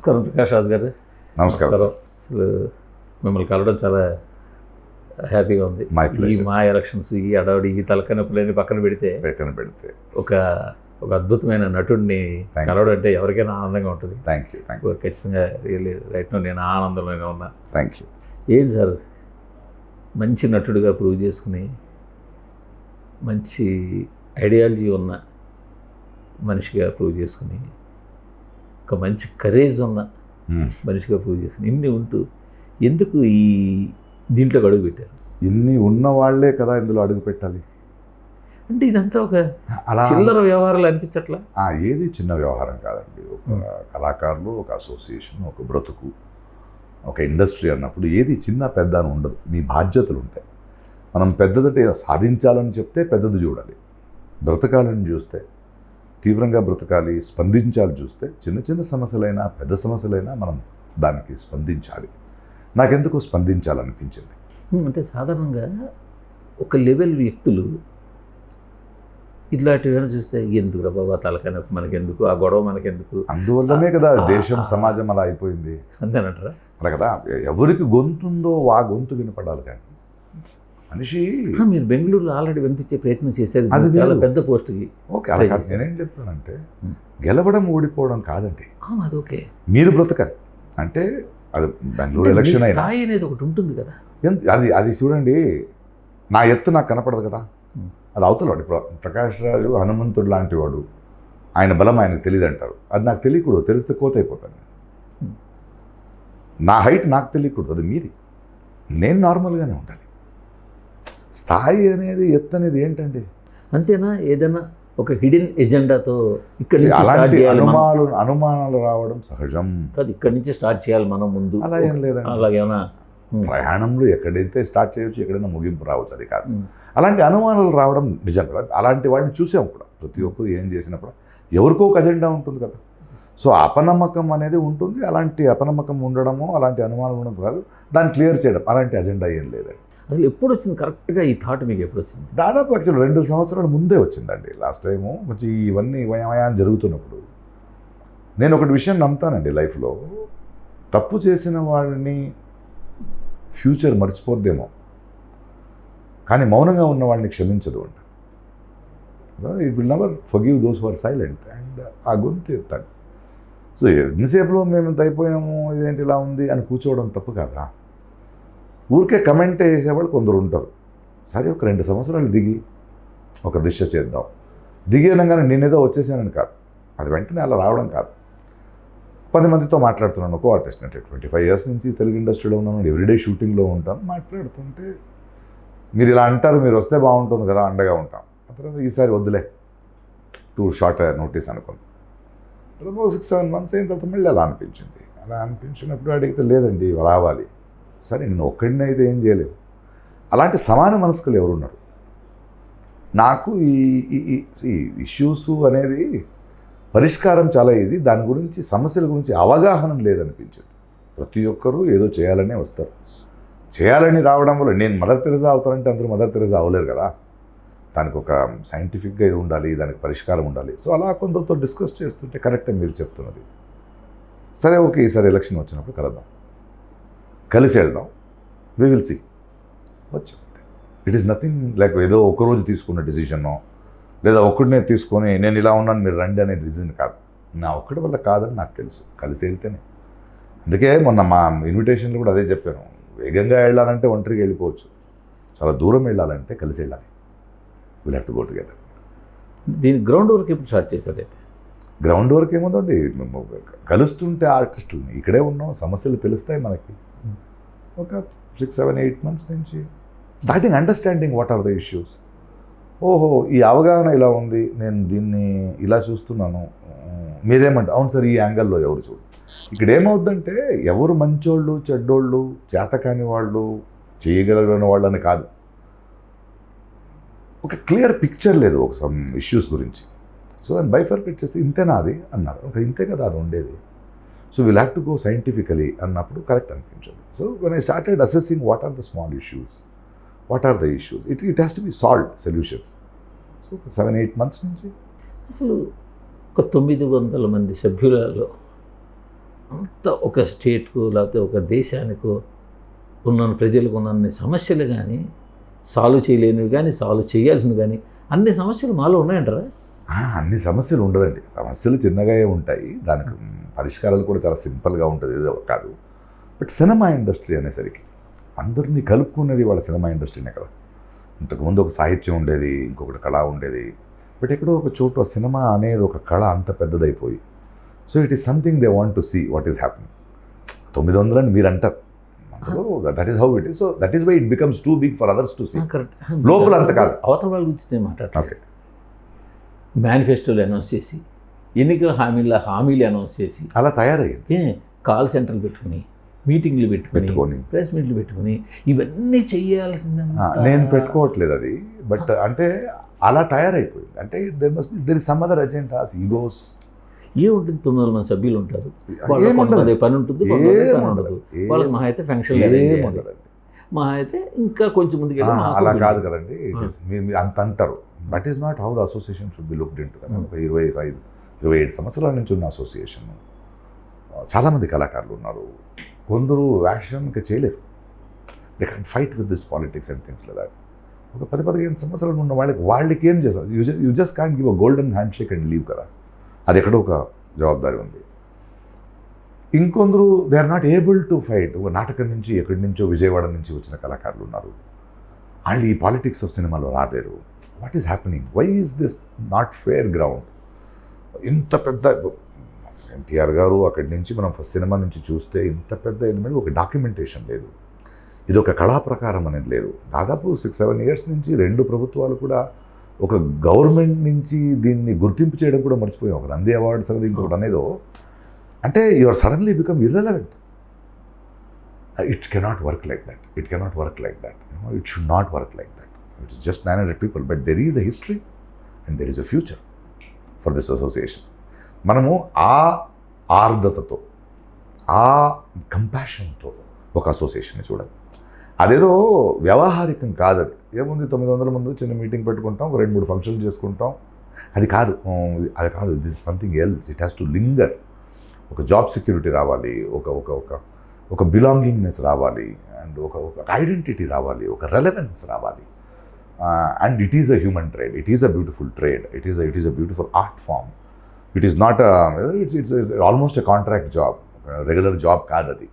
నమస్కారం ప్రకాష్ రాజ్ గారు. నమస్కారం. అసలు మిమ్మల్ని కలవడం చాలా హ్యాపీగా ఉంది. మా ఎలక్షన్స్, ఈ అడవాడి, ఈ తలకనొప్పులని పక్కన పెడితే ఒక ఒక అద్భుతమైన నటుడిని కలవడం అంటే ఎవరికైనా ఆనందంగా ఉంటుంది. Thank you. ఖచ్చితంగా రియల్లీ రైట్ నో నేను ఆనందంలోనే ఉన్నా. Thank you. ఏంటి సార్, మంచి నటుడిగా ప్రూవ్ చేసుకుని మంచి ఐడియాలజీ ఉన్న మనిషిగా ప్రూవ్ చేసుకుని ఒక మంచి కరేజ్ ఉన్న మనిషిగా ప్రూవ్ చేసుకుని ఇన్ని ఉంటూ ఎందుకు ఈ దీంట్లో అడుగు పెట్టారు? ఇన్ని ఉన్న వాళ్ళే కదా ఇందులో అడుగు పెట్టాలి అంటే ఇదంతా ఒక చిల్లర వ్యవహారాలు అనిపించట్లా? ఏది చిన్న వ్యవహారం కాదండి. ఒక కళాకారులు, ఒక అసోసియేషన్, ఒక బ్రతుకు, ఒక ఇండస్ట్రీ అన్నప్పుడు ఏది చిన్న పెద్ద అని ఉండదు. మీ బాధ్యతలు ఉంటాయి. మనం పెద్దదంటే సాధించాలని చెప్తే పెద్దది చూడాలి, బ్రతకాలని చూస్తే తీవ్రంగా బ్రతకాలి, స్పందించాలి చూస్తే చిన్న చిన్న సమస్యలైనా పెద్ద సమస్యలైనా మనం దానికి స్పందించాలి. నాకెందుకు స్పందించాలనిపించింది అంటే సాధారణంగా ఒక లెవెల్ వ్యక్తులు ఇట్లాంటివైనా చూస్తే ఎందుకు రా బాబా తలకైనా మనకెందుకు, ఆ గొడవ మనకెందుకు, అందువల్లనే కదా దేశం సమాజం అలా అయిపోయింది. అంతేనంటారా? అలా కదా, ఎవరికి గొంతుందో ఆ గొంతు వినపడాలి. కానీ మనిషి మీరు బెంగళూరులో ఆల్రెడీ వినిపించే ప్రయత్నం చేసేది, అది చాలా పెద్ద పోస్ట్కి. ఓకే, అలా కాదు. నేనేం చెప్తానంటే గెలవడం ఓడిపోవడం కాదండి. అది ఓకే, మీరు బ్రతకాలి. అంటే అది బెంగళూరు ఎలక్షన్ అయినా అనేది ఒకటి ఉంటుంది కదా. అది అది చూడండి, నా ఎత్తు నాకు కనపడదు కదా, అది అవతలవాడు. ప్రకాష్ రాజు హనుమంతుడు లాంటి వాడు, ఆయన బలం ఆయనకు తెలియదు అంటారు. అది నాకు తెలియకూడదు. తెలిస్తే కోత అయిపోతాను. నా హైట్ నాకు తెలియకూడదు, అది మీది. నేను నార్మల్గానే ఉండాలి. స్థాయి అనేది ఎత్తు అనేది ఏంటండి? అంతేనా? ఏదైనా ఒక హిడెన్ ఎజెండాతో ఇక్కడ అలాంటి అనుమానాలు రావడం సహజం కాదు. ఇక్కడి నుంచి స్టార్ట్ చేయాలి మనం ముందు, అలా ఏం లేదండి. అలాగేనా? ప్రయాణంలో ఎక్కడైతే స్టార్ట్ చేయవచ్చు, ఎక్కడైనా ముగింపు రావచ్చు, అది కాదు. అలాంటి అనుమానాలు రావడం నిజం కదా. అలాంటి వాడిని చూసాం కూడా. ప్రతి ఒక్కరు ఏం చేసినప్పుడు ఎవరికో ఒక అజెండా ఉంటుంది కదా. సో అపనమ్మకం అనేది ఉంటుంది. అలాంటి అపనమ్మకం ఉండడము, అలాంటి అనుమానం ఉండడం కాదు, దాన్ని క్లియర్ చేయడం, అలాంటి అజెండా ఏం లేదండి. అసలు ఎప్పుడు వచ్చింది కరెక్ట్గా ఈ థాట్ మీకు? ఎప్పుడు వచ్చింది? దాదాపు యాక్చువల్ 2 సంవత్సరాల ముందే వచ్చిందండి. లాస్ట్ టైము కొంచెం ఇవన్నీ వయమయాన్ని జరుగుతున్నప్పుడు నేను ఒకటి విషయం నమ్ముతానండి లైఫ్లో, తప్పు చేసిన వాళ్ళని ఫ్యూచర్ మర్చిపోద్దేమో కానీ మౌనంగా ఉన్న వాళ్ళని క్షమించదు అంట. It will never forgive those who are silent. And ఆ గొంతు ఎత్తాడు. సో ఎంతసేపులో మేము ఇంత అయిపోయాము, ఇదేంటి ఇలా ఉంది అని కూర్చోవడం తప్పు కాదా? ఊరికే కమెంట్ చేసేవాళ్ళు కొందరు ఉంటారు. సరే, ఒక 2 సంవత్సరాలు దిగి ఒక దిశ చేద్దాం. దిగి అనగానే నేనేదో వచ్చేసానని కాదు, అది వెంటనే అలా రావడం కాదు. 10 మందితో మాట్లాడుతున్నాను, ఒక్కో ఆర్టిస్ట్ అంటే 25 ఇయర్స్ నుంచి తెలుగు ఇండస్ట్రీలో ఉన్నాను, ఎవ్రీడే షూటింగ్లో ఉంటాను. మాట్లాడుతుంటే మీరు ఇలా అంటారు, మీరు వస్తే బాగుంటుంది కదా, అండగా ఉంటాం. ఆ తర్వాత ఈసారి వద్దులే, 2 షార్ట్ నోటీస్ అనుకున్నాను. తర్వాత 6-7 మంత్స్ అయిన తర్వాత మళ్ళీ అలా అనిపించింది. అలా అనిపించినప్పుడు అడిగితే లేదండి రావాలి. సరే, నేను ఒక్కడిని అయితే ఏం చేయలేవు. అలాంటి సమాన మనస్కులు ఎవరున్నారు? నాకు ఈ ఇష్యూస్ అనేది పరిష్కారం చాలా ఈజీ. దాని గురించి, సమస్యల గురించి అవగాహన లేదనిపించింది. ప్రతి ఒక్కరూ ఏదో చేయాలనే వస్తారు. చేయాలని రావడం వల్ల నేను మదర్ తెరెసా అవుతానంటే అందరూ మదర్ తెరెసా అవ్వలేరు కదా. దానికి ఒక సైంటిఫిక్గా ఇది ఉండాలి, దానికి పరిష్కారం ఉండాలి. సో అలా కొందరితో డిస్కస్ చేస్తుంటే కరెక్టే మీరు చెప్తున్నది. సరే, ఓకే, ఈసారి ఎలక్షన్ వచ్చినప్పుడు కలుద్దాం, కలిసి వెళ్దాం, వి విల్ సీ. వచ్చాం. ఇట్ ఈస్ నథింగ్ లైక్ ఏదో ఒకరోజు తీసుకున్న డిసిషనో, లేదా ఒక్కడినే తీసుకొని నేను ఇలా ఉన్నాను మీరు రండి అనేది రీజన్ కాదు. నా ఒక్కడి వల్ల కాదని నాకు తెలుసు. కలిసి వెళ్తేనే. అందుకే మొన్న మా ఇన్విటేషన్లో కూడా అదే చెప్పాను. వేగంగా వెళ్ళాలంటే ఒంటరిగా వెళ్ళిపోవచ్చు, చాలా దూరం వెళ్ళాలంటే కలిసి వెళ్ళాలి. Will have to go together. దీని గ్రౌండ్ వర్క్ ఎప్పుడు స్టార్ట్ చేశారు? అయితే గ్రౌండ్ వర్క్ ఏముందండి, కలుస్తుంటే ఆర్టిస్టులని ఇక్కడే ఉన్నాం, సమస్యలు తెలుస్తాయి మనకి. ఒక 6-7-8 మంత్స్ నుంచి starting understanding what are the issues. ఓహో, ఈ అవగాహన ఇలా ఉంది, నేను దీన్ని ఇలా చూస్తున్నాను, మీరేమంటారు? అవును సార్, ఈ యాంగిల్లో ఎవరు చూడు. ఇక్కడ ఏమవుద్దంటే ఎవరు మంచోళ్ళు, చెడ్డోళ్ళు, చేతకాని వాళ్ళు, చేయగలిగిన వాళ్ళని కాదు. ఒక క్లియర్ పిక్చర్ లేదు ఒక సమ్ ఇష్యూస్ గురించి. సో దాన్ని బైఫర్కేట్ చేస్తే ఇంతేనా అది అన్నారు. ఒక ఇంతే కదా అది ఉండేది. So will have to go scientifically అన్నప్పుడు కరెక్ట్ అనిపించింది. So when I started assessing what are the small issues, what are the issues, it has to be solved solutions. So 7-8 months నుంచి అసలు ఒక 900 మంది సభ్యులలో అంత ఒక స్టేట్కు లేకపోతే ఒక దేశానికో ఉన్న ప్రజలకు ఉన్న సమస్యలు కానీ సాల్వ్ చేయలేనివి కానీ సాల్వ్ చేయాల్సినవి కానీ అన్ని సమస్యలు మాలో ఉన్నాయంటారా? అన్ని సమస్యలు ఉండదండి. సమస్యలు చిన్నగా ఉంటాయి, దానికి పరిష్కారాలు కూడా చాలా సింపుల్గా ఉంటుంది, ఏదో కాదు. బట్ సినిమా ఇండస్ట్రీ అనేసరికి అందరినీ కలుపుకునేది వాళ్ళ సినిమా ఇండస్ట్రీనే కదా. ఇంతకుముందు ఒక సాహిత్యం ఉండేది, ఇంకొకటి కళ ఉండేది. బట్ ఎక్కడో ఒక చోటు ఆ సినిమా అనేది ఒక కళ అంత పెద్దదైపోయి, so it is something they want to see what is happening. 900 అని మీరు అంటారు, that is how it is. So that is why it becomes too big for others to see. Correct. లోపల అంత కాదు, అవతల వాళ్ళ గురించి నేను మాట్లాడతాను. ఓకే, మేనిఫెస్టోలు అనౌన్స్ చేసి, ఎన్నికల హామీలు అనౌన్స్ చేసి అలా తయారయ్యింది. కాల్ సెంటర్లు పెట్టుకుని, మీటింగ్లు పెట్టుకుని, ప్రెస్ మీట్లు పెట్టుకుని, ఇవన్నీ చెయ్యాల్సిందే. నేను పెట్టుకోవట్లేదు అది, బట్ అంటే అలా తయారైపోయింది. అంటే there is some other agendas, egos. ఏముంటుంది, 900 మంది సభ్యులు ఉంటారు, ఏముండదు, పని ఉంటుంది, వాళ్ళకి మహా అయితే ఫంక్షన్ ఏముండదండి. మహా అయితే ఇంకా కొంచెం ముందుకు అలా కాదు కదండి. ఇట్ ఈస్ మీరు అంత అంటారు, that is not how the association should be looked into. ఒక 27 సంవత్సరాల నుంచి ఉన్న అసోసియేషన్, చాలామంది కళాకారులు ఉన్నారు. కొందరు యాక్షన్కి చేయలేరు, they can fight with this politics and things like that. ఒక 10-15 సంవత్సరాలు ఉన్న వాళ్ళకి ఏం చేస్తారు? You just can't give a golden handshake and leave కదా. అది ఎక్కడో ఒక జవాబారి ఉంది. ఇంకొందరు they are not able to fight. ఒక నాటకం నుంచి ఎక్కడి నుంచో విజయవాడ నుంచి వచ్చిన కళాకారులు ఉన్నారు, వాళ్ళు ఈ పాలిటిక్స్ ఆఫ్ సినిమాలో రాలేరు. What is happening? Why is this not fair ground? ఇంత పెద్ద ఎన్టీఆర్ గారు అక్కడి నుంచి మనం ఫస్ట్ సినిమా నుంచి చూస్తే ఇంత పెద్ద ఎలిమెంట్, ఒక డాక్యుమెంటేషన్ లేదు, ఇది ఒక కళా ప్రకారం అనేది లేదు. దాదాపు 6-7 ఇయర్స్ నుంచి 2 ప్రభుత్వాలు కూడా ఒక గవర్నమెంట్ నుంచి దీన్ని గుర్తింపు చేయడం కూడా మర్చిపోయాం. ఒక నంది అవార్డ్స్ అనేది ఇంకొకటి అనేదో, అంటే your suddenly become irrelevant. It cannot work like that. It cannot work like that. It should not work like that. It's just 900 people, but there is a history and there is a future for this association. మనము ఆ ఆర్ద్రతతో, ఆ కంపాషన్తో ఒక అసోసియేషన్ని చూడాలి. అదేదో వ్యవహారికం కాదు. అది ఏముంది, 900 మంది చిన్న మీటింగ్ పెట్టుకుంటాం, 2-3 ఫంక్షన్లు చేసుకుంటాం, అది కాదు. అది కాదు, this is something else. It has to linger. ఒక జాబ్ సెక్యూరిటీ రావాలి, ఒక బిలాంగింగ్నెస్ రావాలి, అండ్ ఒక ఐడెంటిటీ రావాలి, ఒక రెలవెన్స్ రావాలి. And it is a human trade, it is a beautiful trade, it is a beautiful art form. It is not it's almost a contract job, regular job కాదు అది.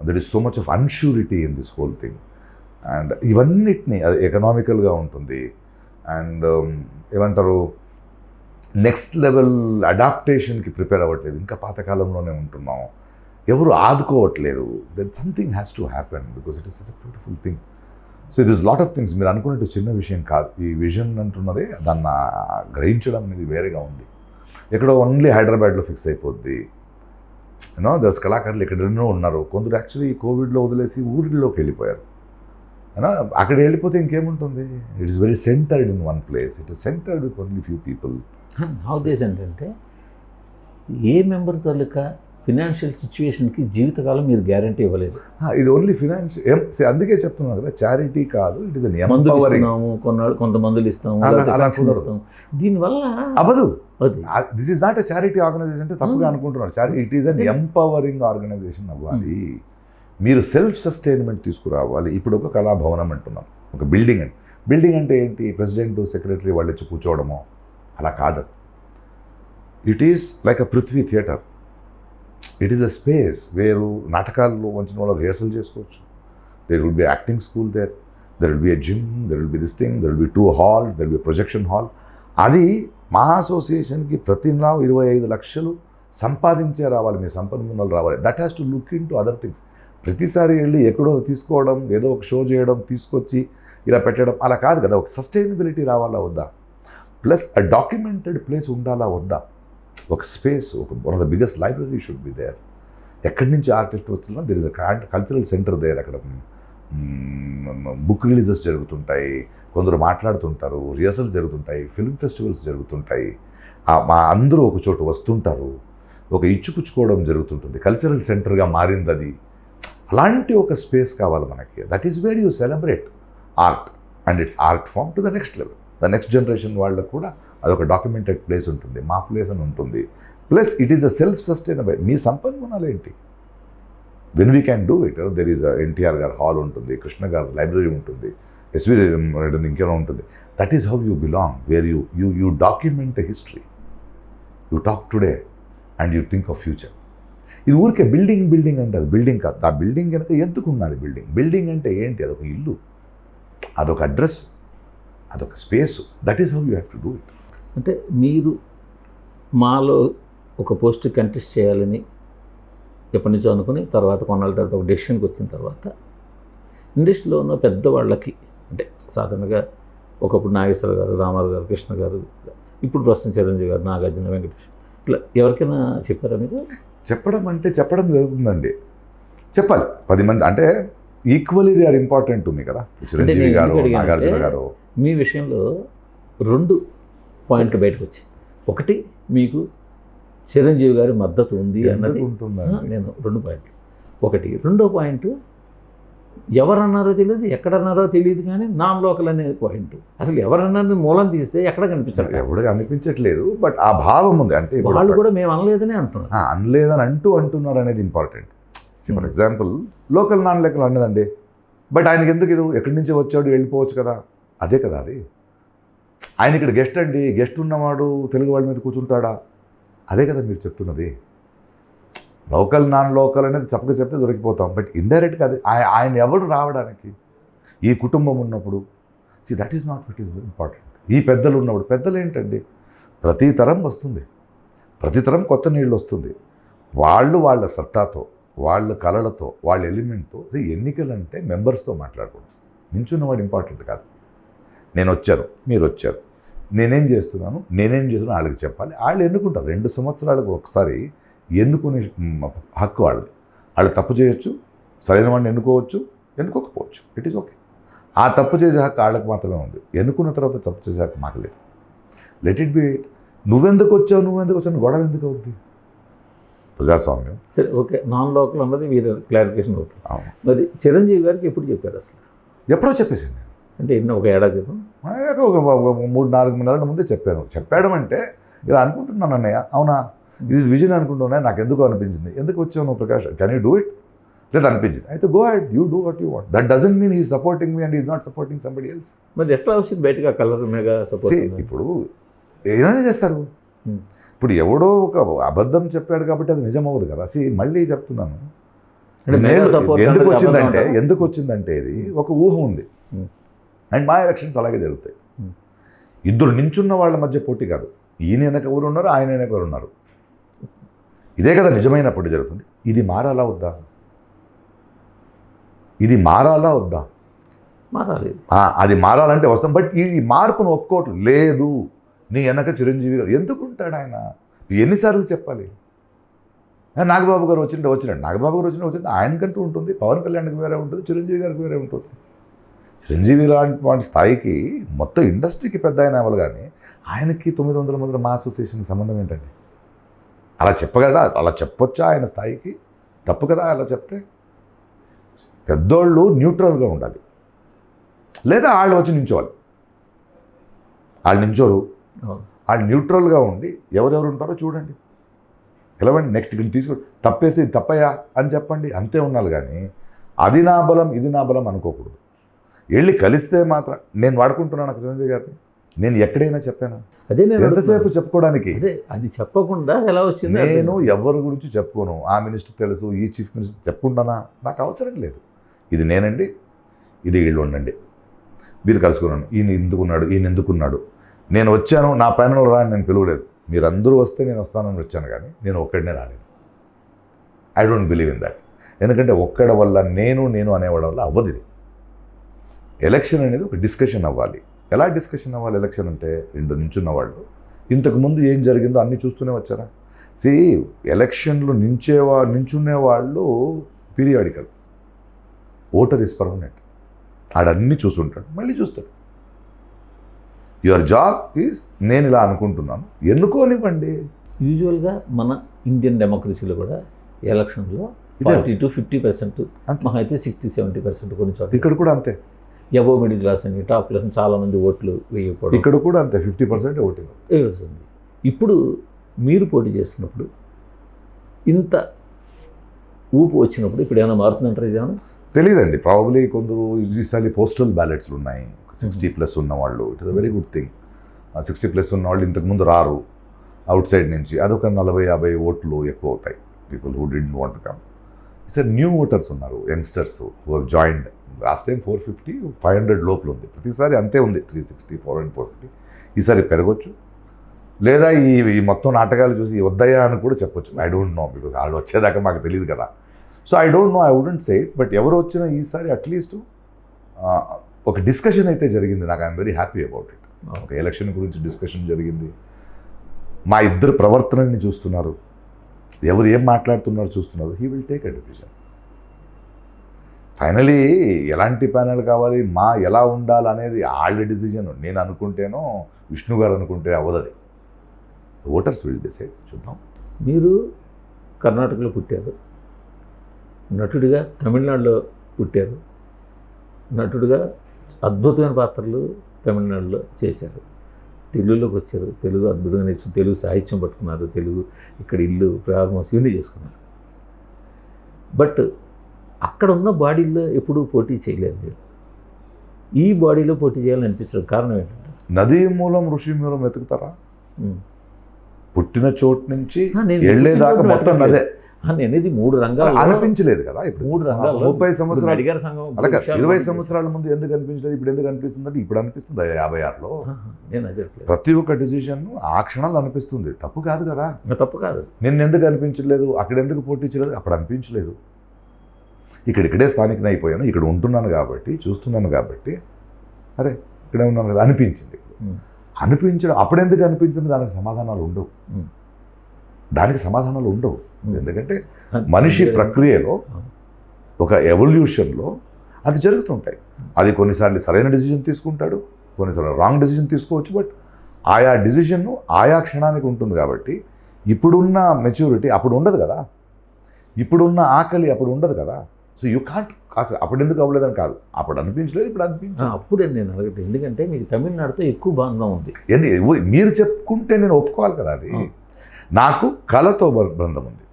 There is so much of unsurety in this whole thing. And ఇవన్నిటినీ అది ఎకనామికల్గా ఉంటుంది, and ఏమంటారు, next level అడాప్టేషన్కి prepare అవ్వట్లేదు, ఇంకా పాతకాలంలోనే ఉంటున్నాం, ఎవరు ఆదుకోవట్లేదు. Then something has to happen because it is such a beautiful thing. So it is lot of things. మీరు అనుకున్నట్టు చిన్న విషయం కాదు ఈ విజన్ అంటున్నదే. దాన్ని గ్రహించడం అనేది వేరేగా ఉంది. ఎక్కడో ఓన్లీ హైదరాబాద్లో ఫిక్స్ అయిపోద్ది. దర్శ కళాకారులు ఎక్కడెన్నో ఉన్నారు. కొందరు యాక్చువల్లీ కోవిడ్లో వదిలేసి ఊరిలోకి వెళ్ళిపోయారు. అక్కడ వెళ్ళిపోతే ఇంకేముంటుంది? It is very centered in one place. It is centered with only few people. నా ఉద్దేశం ఏంటంటే, ఏ మెంబర్ తాలూకా ఫినాన్షియల్ సిచ్యువేషన్కి జీవితకాలం మీరు గ్యారంటీ ఇవ్వలేదు. ఇది ఓన్లీ ఫినాన్షియల్. అందుకే చెప్తున్నాను కదా, చారిటీ కాదు, ఇట్ ఈస్ ఎంపవరింగ్. కొంత మందులు ఇస్తాము, దీనివల్ల అవ్వదు. This is not a charity organisation అంటే తప్పుగా అనుకుంటున్నారు. It is an empowering organisation అవ్వాలి. మీరు సెల్ఫ్ సస్టైన్మెంట్ తీసుకురావాలి. ఇప్పుడు ఒక కళాభవనం అంటున్నాం, ఒక బిల్డింగ్ అంటే ఏంటి? ప్రెసిడెంట్, సెక్రటరీ వాళ్ళు వచ్చి కూర్చోవడమో అలా కాదు. It is like a Prithvi Theatre. It is a space వేరు నాటకాల్లో వచ్చిన వాళ్ళు రిహర్సల్ చేసుకోవచ్చు. There will be acting school there will be a gym, there will be this thing, there will be 2 halls, there will be projection hall. అది మా అసోసియేషన్కి ప్రతి 25 లక్షలు సంపాదించే రావాలి, మీ సంపన్నులు రావాలి. That has to look in to other things. ప్రతిసారి వెళ్ళి ఎక్కడో తీసుకోవడం, ఏదో ఒక షో చేయడం, తీసుకొచ్చి ఇలా పెట్టడం అలా కాదు కదా. ఒక సస్టైనబిలిటీ రావాలా వద్దా? ప్లస్ అ డాక్యుమెంటెడ్ ప్లేస్ ఉండాలా వద్దా? ఒక space, one of the biggest library should be there. ఎక్కడి నుంచి ఆర్టిస్ట్ వచ్చినా there is a cultural centre there. అక్కడ బుక్ రిలీజెస్ జరుగుతుంటాయి, కొందరు మాట్లాడుతుంటారు, రిహర్సల్స్ జరుగుతుంటాయి, ఫిల్మ్ ఫెస్టివల్స్ జరుగుతుంటాయి. మా అందరూ ఒక చోటు వస్తుంటారు, ఒక ఇచ్చిపుచ్చుకోవడం జరుగుతుంటుంది. కల్చరల్ సెంటర్గా మారింది అది. అలాంటి ఒక స్పేస్ కావాలి మనకి. That is where you celebrate art and its art form to the next level. The next generation వాళ్ళకు కూడా అదొక డాక్యుమెంటెడ్ ప్లేస్ ఉంటుంది. మా ప్లేస్ అని ఉంటుంది. Plus it is a self sustainable. మీ సంపన్మూలాలు ఏంటి? When we can do it. There is NTR గారి హాల్ ఉంటుంది, కృష్ణ గారి లైబ్రరీ ఉంటుంది, ఎస్వి ఇంకేమో ఉంటుంది. That is how you belong, where you document a history. You talk today and you think of future. ఇది ఊరికే బిల్డింగ్ అంటే అది బిల్డింగ్ కాదు. ఆ బిల్డింగ్ కనుక ఎందుకు ఉండాలి? బిల్డింగ్ అంటే ఏంటి? అదొక ఇల్లు, అదొక అడ్రస్, అదొక space. That is how you have to do it. అంటే మీరు మాలో ఒక పోస్ట్ కంటెస్ట్ చేయాలని ఎప్పటి నుంచో అనుకుని తర్వాత కొన్నాళ్ళ తర్వాత ఒక డెసిషన్కి వచ్చిన తర్వాత ఇండస్ట్రీలో ఉన్న పెద్దవాళ్ళకి, అంటే సాధారణంగా ఒకప్పుడు నాగేశ్వర గారు, రామారావు గారు, కృష్ణ గారు, ఇప్పుడు ప్రస్తుతం చిరంజీవి గారు, నాగార్జున, వెంకటేష్, ఇట్లా ఎవరికైనా చెప్పారా మీరు? చెప్పడం జరుగుతుందండి. చెప్పాలి 10 మంది. అంటే equally they are important to me కదా. చిరంజీవి గారు, నాగార్జున గారు. మీ విషయంలో 2 పాయింట్లు బయటకు వచ్చాయి. ఒకటి, మీకు చిరంజీవి గారి మద్దతు ఉంది అన్నది నేను 2 పాయింట్లు. ఒకటి. రెండో పాయింట్, ఎవరన్నారో తెలియదు, ఎక్కడన్నారో తెలియదు, కానీ నాన్ లోకల్ అనే పాయింట్. అసలు ఎవరన్నారని మూలం తీస్తే ఎక్కడ కనిపించదు, ఎవడు కనిపించట్లేదు. బట్ ఆ భావం ఉంది. అంటే వాళ్ళు కూడా మేము అనలేదని అంటున్నారు. అనలేదని అంటున్నారు అనేది important. For example local non local అన్నదండి, బట్ ఆయనకి ఎందుకు ఇది, ఎక్కడి నుంచి వచ్చాడు, వెళ్ళిపోవచ్చు కదా. అదే కదా అది. ఆయన ఇక్కడ గెస్ట్ అండి, గెస్ట్ ఉన్నవాడు తెలుగు వాళ్ళ మీద కూర్చుంటాడా? అదే కదా మీరు చెప్తున్నది. లోకల్ నాన్ లోకల్ అనేది చప్పగా చెప్తే దొరికిపోతాం. బట్ ఇండైరెక్ట్గా అది ఆయన ఎవడు రావడానికి, ఈ కుటుంబం ఉన్నప్పుడు. That is not what is important. ఈ పెద్దలు ఉన్నప్పుడు, పెద్దలు ఏంటండి, ప్రతి తరం వస్తుంది, ప్రతి తరం కొత్త నీళ్ళు వస్తుంది. వాళ్ళ సత్తాతో, వాళ్ళ కళలతో, వాళ్ళ ఎలిమెంట్తో. ఎన్నికలు అంటే మెంబర్స్తో మాట్లాడకూడదు. నించున్నవాడు ఇంపార్టెంట్ కాదు. నేను వచ్చాను, మీరు వచ్చారు, నేనేం చేస్తున్నాను వాళ్ళకి చెప్పాలి. వాళ్ళు ఎన్నుకుంటారు. 2 సంవత్సరాలకు ఒకసారి ఎన్నుకునే హక్కు వాళ్ళది. వాళ్ళు తప్పు చేయొచ్చు, సరైన వాడిని ఎన్నుకోవచ్చు, ఎన్నుకోకపోవచ్చు. It is okay. ఆ తప్పు చేసే హక్కు వాళ్ళకి మాత్రమే ఉంది. ఎన్నుకున్న తర్వాత తప్పు చేసే హక్కు మాకు లేదు. Let it be it. నువ్వెందుకు వచ్చావు గొడవ ఎందుకు అవుద్ది? ప్రజాస్వామ్యం. సరే, ఓకే. నాన్ లోకల్ అన్నది మీరు క్లారిఫికేషన్. ఓకే. మరి చిరంజీవి గారికి ఎప్పుడు చెప్పారు అసలు? ఎప్పుడో చెప్పేసాను నేను. అంటే ఎన్నో ఒక ఏడాది క్రితం, ఒక 3-4 నెలల ముందే చెప్పాను. చెప్పడం అంటే ఇలా అనుకుంటున్నాను అన్నయ్య, అవునా ఇది విజన్ అనుకుంటున్నా, నాకు ఎందుకు అనిపించింది, ఎందుకు వచ్చావు నువ్వు Prakash, can you do it? లేదు అనిపించింది, అయితే go head, you do what you want. That doesn't mean he supporting me and is not supporting somebody else. మరి ఎట్లా వచ్చింది బయటగా కలర్ మెగా సపోర్ట్? ఇప్పుడు ఏదైనా చేస్తారు. ఇప్పుడు ఎవడో ఒక అబద్ధం చెప్పాడు కాబట్టి అది నిజం అవ్వదు కదా. మళ్ళీ చెప్తున్నాను, ఎందుకు వచ్చిందంటే ఇది ఒక ఊహ ఉంది. అండ్ మా ఎలక్షన్స్ అలాగే జరుగుతాయి. 2 నించున్న వాళ్ళ మధ్య పోటీ కాదు. ఈయన వెనక ఎవరు ఉన్నారు, ఆయన వెనక ఎవరు ఉన్నారు. ఇదే కదా నిజమైనప్పుడు జరుగుతుంది. ఇది మారాలా వద్దా? మారాలి. అది మారాలంటే వస్తాం. బట్ ఈ మార్పును ఒప్పుకోవట్లేదు. లేదు, నీ వెనక చిరంజీవి గారు ఎందుకుంటాడు? ఆయన ఎన్నిసార్లు చెప్పాలి? నాగబాబు గారు వచ్చినట్టు నాగబాబు గారు వచ్చింది ఆయనకంటూ ఉంటుంది. పవన్ కళ్యాణ్కి వేరే ఉంటుంది, చిరంజీవి గారికి వేరే ఉంటుంది. చిరంజీవి లాంటి స్థాయికి మొత్తం ఇండస్ట్రీకి పెద్ద ఆయన అవ్వాలి, కానీ ఆయనకి 900 మంది మా అసోసియేషన్కి సంబంధం ఏంటండి? అలా చెప్పగలడా? అలా చెప్పొచ్చా ఆయన స్థాయికి? తప్పు కదా అలా చెప్తే. పెద్దోళ్ళు న్యూట్రల్గా ఉండాలి, లేదా వాళ్ళు వచ్చి నించోవాలి. వాళ్ళు నించోరు, వాళ్ళు న్యూట్రల్గా ఉండి ఎవరెవరు ఉంటారో చూడండి, ఎలవండి. నెక్స్ట్ తీసుకొని తప్పేస్తే ఇది తప్పయ్యా అని చెప్పండి, అంతే ఉండాలి. కానీ అది నా బలం, ఇది నా బలం అనుకోకూడదు. వెళ్ళి కలిస్తే మాత్రం నేను వాడుకుంటున్నాను చిరంజీవి గారిని. నేను ఎక్కడైనా చెప్పాను? అదే నేను ఎంతసేపు చెప్పుకోవడానికి. అది చెప్పకుండా ఎలా వచ్చింది? నేను ఎవరి గురించి చెప్పుకోను. ఆ మినిస్టర్ తెలుసు, ఈ చీఫ్ మినిస్టర్ చెప్పుకుంటానా? నాకు అవసరం లేదు. ఇది నేనండి, ఇది వీళ్ళు ఉండండి, వీళ్ళు కలుసుకున్నాను, ఈయన ఎందుకున్నాడు. నేను వచ్చాను, నా పైన రాని నేను పిలవలేదు. మీరందరూ వస్తే నేను వస్తానని వచ్చాను, కానీ నేను ఒక్కడినే రాలేదు. I don't believe in that. ఎందుకంటే ఒక్కడి వల్ల నేను అనేవాడి వల్ల అవ్వదు. ఇది ఎలక్షన్ అనేది ఒక డిస్కషన్ అవ్వాలి. ఎలా డిస్కషన్ అవ్వాలి ఎలక్షన్ అంటే? 2 నించున్న వాళ్ళు ఇంతకుముందు ఏం జరిగిందో అన్నీ చూస్తూనే వచ్చారా? ఎలక్షన్లు నించునే వాళ్ళు పీరియాడికల్. Voter is permanent. ఆడన్నీ చూసుంటాడు, మళ్ళీ చూస్తాడు. యువర్ జాబ్ ఈజ్ నేను ఇలా అనుకుంటున్నాను, ఎన్నుకోనివ్వండి. యూజువల్గా మన ఇండియన్ డెమోక్రసీలో కూడా ఎలక్షన్లో 40 to 50%, మహా అయితే 60-70% కొన్ని చోట్ల. ఇక్కడ కూడా అంతే. ఎబో మిడిల్ క్లాస్ అని, టాప్ క్లాస్ అని చాలామంది ఓట్లు వేయకూడదు. ఇక్కడ కూడా అంతే, 50% ఓటింగ్ వస్తుంది. ఇప్పుడు మీరు పోటీ చేస్తున్నప్పుడు ఇంత ఊపు వచ్చినప్పుడు ఇప్పుడు ఏమైనా మారుతుందంటారు ఇదేమన్నా? తెలియదండి. ప్రాబబ్లీ కొందరు ఈసారి పోస్టల్ బ్యాలెట్స్లు ఉన్నాయి. 60+ ఉన్నవాళ్ళు, it is a very good thing. 60+ ఉన్నవాళ్ళు ఇంతకుముందు రారు అవుట్ సైడ్ నుంచి, అదొక 40-50 ఓట్లు ఎక్కువ అవుతాయి. People who didn't want to come. ఈసారి న్యూ ఓటర్స్ ఉన్నారు, youngsters who have joined. Last time 450, 500 లోపల ఉంది. ప్రతిసారి అంతే ఉంది, 360, 400, 450. ఈసారి పెరగచ్చు, లేదా ఈ మొత్తం నాటకాలు చూసి వద్దయ్యా అని కూడా చెప్పొచ్చు. ఐ డోంట్ నో, బికాజ్ వాళ్ళు వచ్చేదాకా మాకు తెలియదు కదా. So I don't know, I wouldn't say it. But ఎవరు వచ్చినా ఈసారి అట్లీస్ట్ ఒక డిస్కషన్ అయితే జరిగింది. నాకు I'm very happy about it. ఒక ఎలక్షన్ గురించి డిస్కషన్ జరిగింది. మా ఇద్దరు ప్రవర్తనని చూస్తున్నారు, ఎవరు ఏం మాట్లాడుతున్నారో చూస్తున్నారు. He will take a decision. Finally ఎలాంటి ప్యానెల్ కావాలి, మా ఎలా ఉండాలనేది వాళ్ళ డిసిజన్. నేను అనుకుంటేనో విష్ణు గారు అనుకుంటే అవ్వదది. Voters will decide. చూద్దాం. మీరు కర్ణాటకలో పుట్టారు, నటుడిగా తమిళనాడులో పుట్టారు, నటుడిగా అద్భుతమైన పాత్రలు తమిళనాడులో చేశారు, తెలుగులోకి వచ్చారు, తెలుగు అద్భుతంగా నేర్చుకుని తెలుగు సాహిత్యం పట్టుకున్నారు, తెలుగు ఇక్కడ ఇల్లు ప్రారంభం ఇవన్నీ చేసుకున్నారు. బట్ అక్కడ ఉన్న బాడీలో ఎప్పుడూ పోటీ చేయలేదు మీరు. ఈ బాడీలో పోటీ చేయాలని అనిపించడం కారణం ఏంటంటే, నదీ మూలం ఋషి మూలం వెతుకుతారా? పుట్టిన చోటు నుంచి నేను వెళ్ళేదాకా మొత్తం నదే. నేనేది 3 రంగాలు అనిపించలేదు కదా. ఇప్పుడు 3 రంగాల్లో 30 సంవత్సరాలు అడిగారు సంఘం, అలాగే 20 సంవత్సరాల ముందు ఎందుకు అనిపించలేదు, ఇప్పుడు ఎందుకు అనిపిస్తుంది అంటే ఇప్పుడు అనిపిస్తుంది. 56లో నేను అదే ప్రతి ఒక్క డిసిషన్ ఆ క్షణాలు అనిపిస్తుంది. తప్పు కాదు కదా. తప్పు కాదు. నిన్న ఎందుకు అనిపించలేదు, అక్కడ ఎందుకు పోటీంచలేదు, అప్పుడు అనిపించలేదు. ఇక్కడే స్థానికన అయిపోయాను, ఇక్కడ ఉంటున్నాను కాబట్టి, చూస్తున్నాను కాబట్టి, అరే ఇక్కడే ఉన్నాను కదా అనిపించింది. అనిపించడం అప్పుడెందుకు అనిపించింది, దానికి సమాధానాలు ఉండవు. ఎందుకంటే మనిషి ప్రక్రియలో, ఒక ఎవల్యూషన్లో అది జరుగుతుంటాయి. అది కొన్నిసార్లు సరైన డెసిషన్ తీసుకుంటాడు, కొన్నిసార్లు రాంగ్ డెసిషన్ తీసుకోవచ్చు. బట్ ఆయా డెసిషన్ను ఆయా క్షణానికి ఉంటుంది కాబట్టి ఇప్పుడున్న మెచ్యూరిటీ అప్పుడు ఉండదు కదా, ఇప్పుడున్న ఆకలి అప్పుడు ఉండదు కదా. సో యూ కాంట్ అసలు అప్పుడు ఎందుకు అవ్వలేదని కాదు, అప్పుడు అనిపించలేదు, ఇప్పుడు అనిపించదు. అప్పుడే నేను అడగట్లేదు, ఎందుకంటే మీకు తమిళనాడుతో ఎక్కువ బంధం ఉంది. మీరు చెప్పుకుంటే నేను ఒప్పుకోవాలి కదా. అది నాకు కళతో బంధం ఉంది,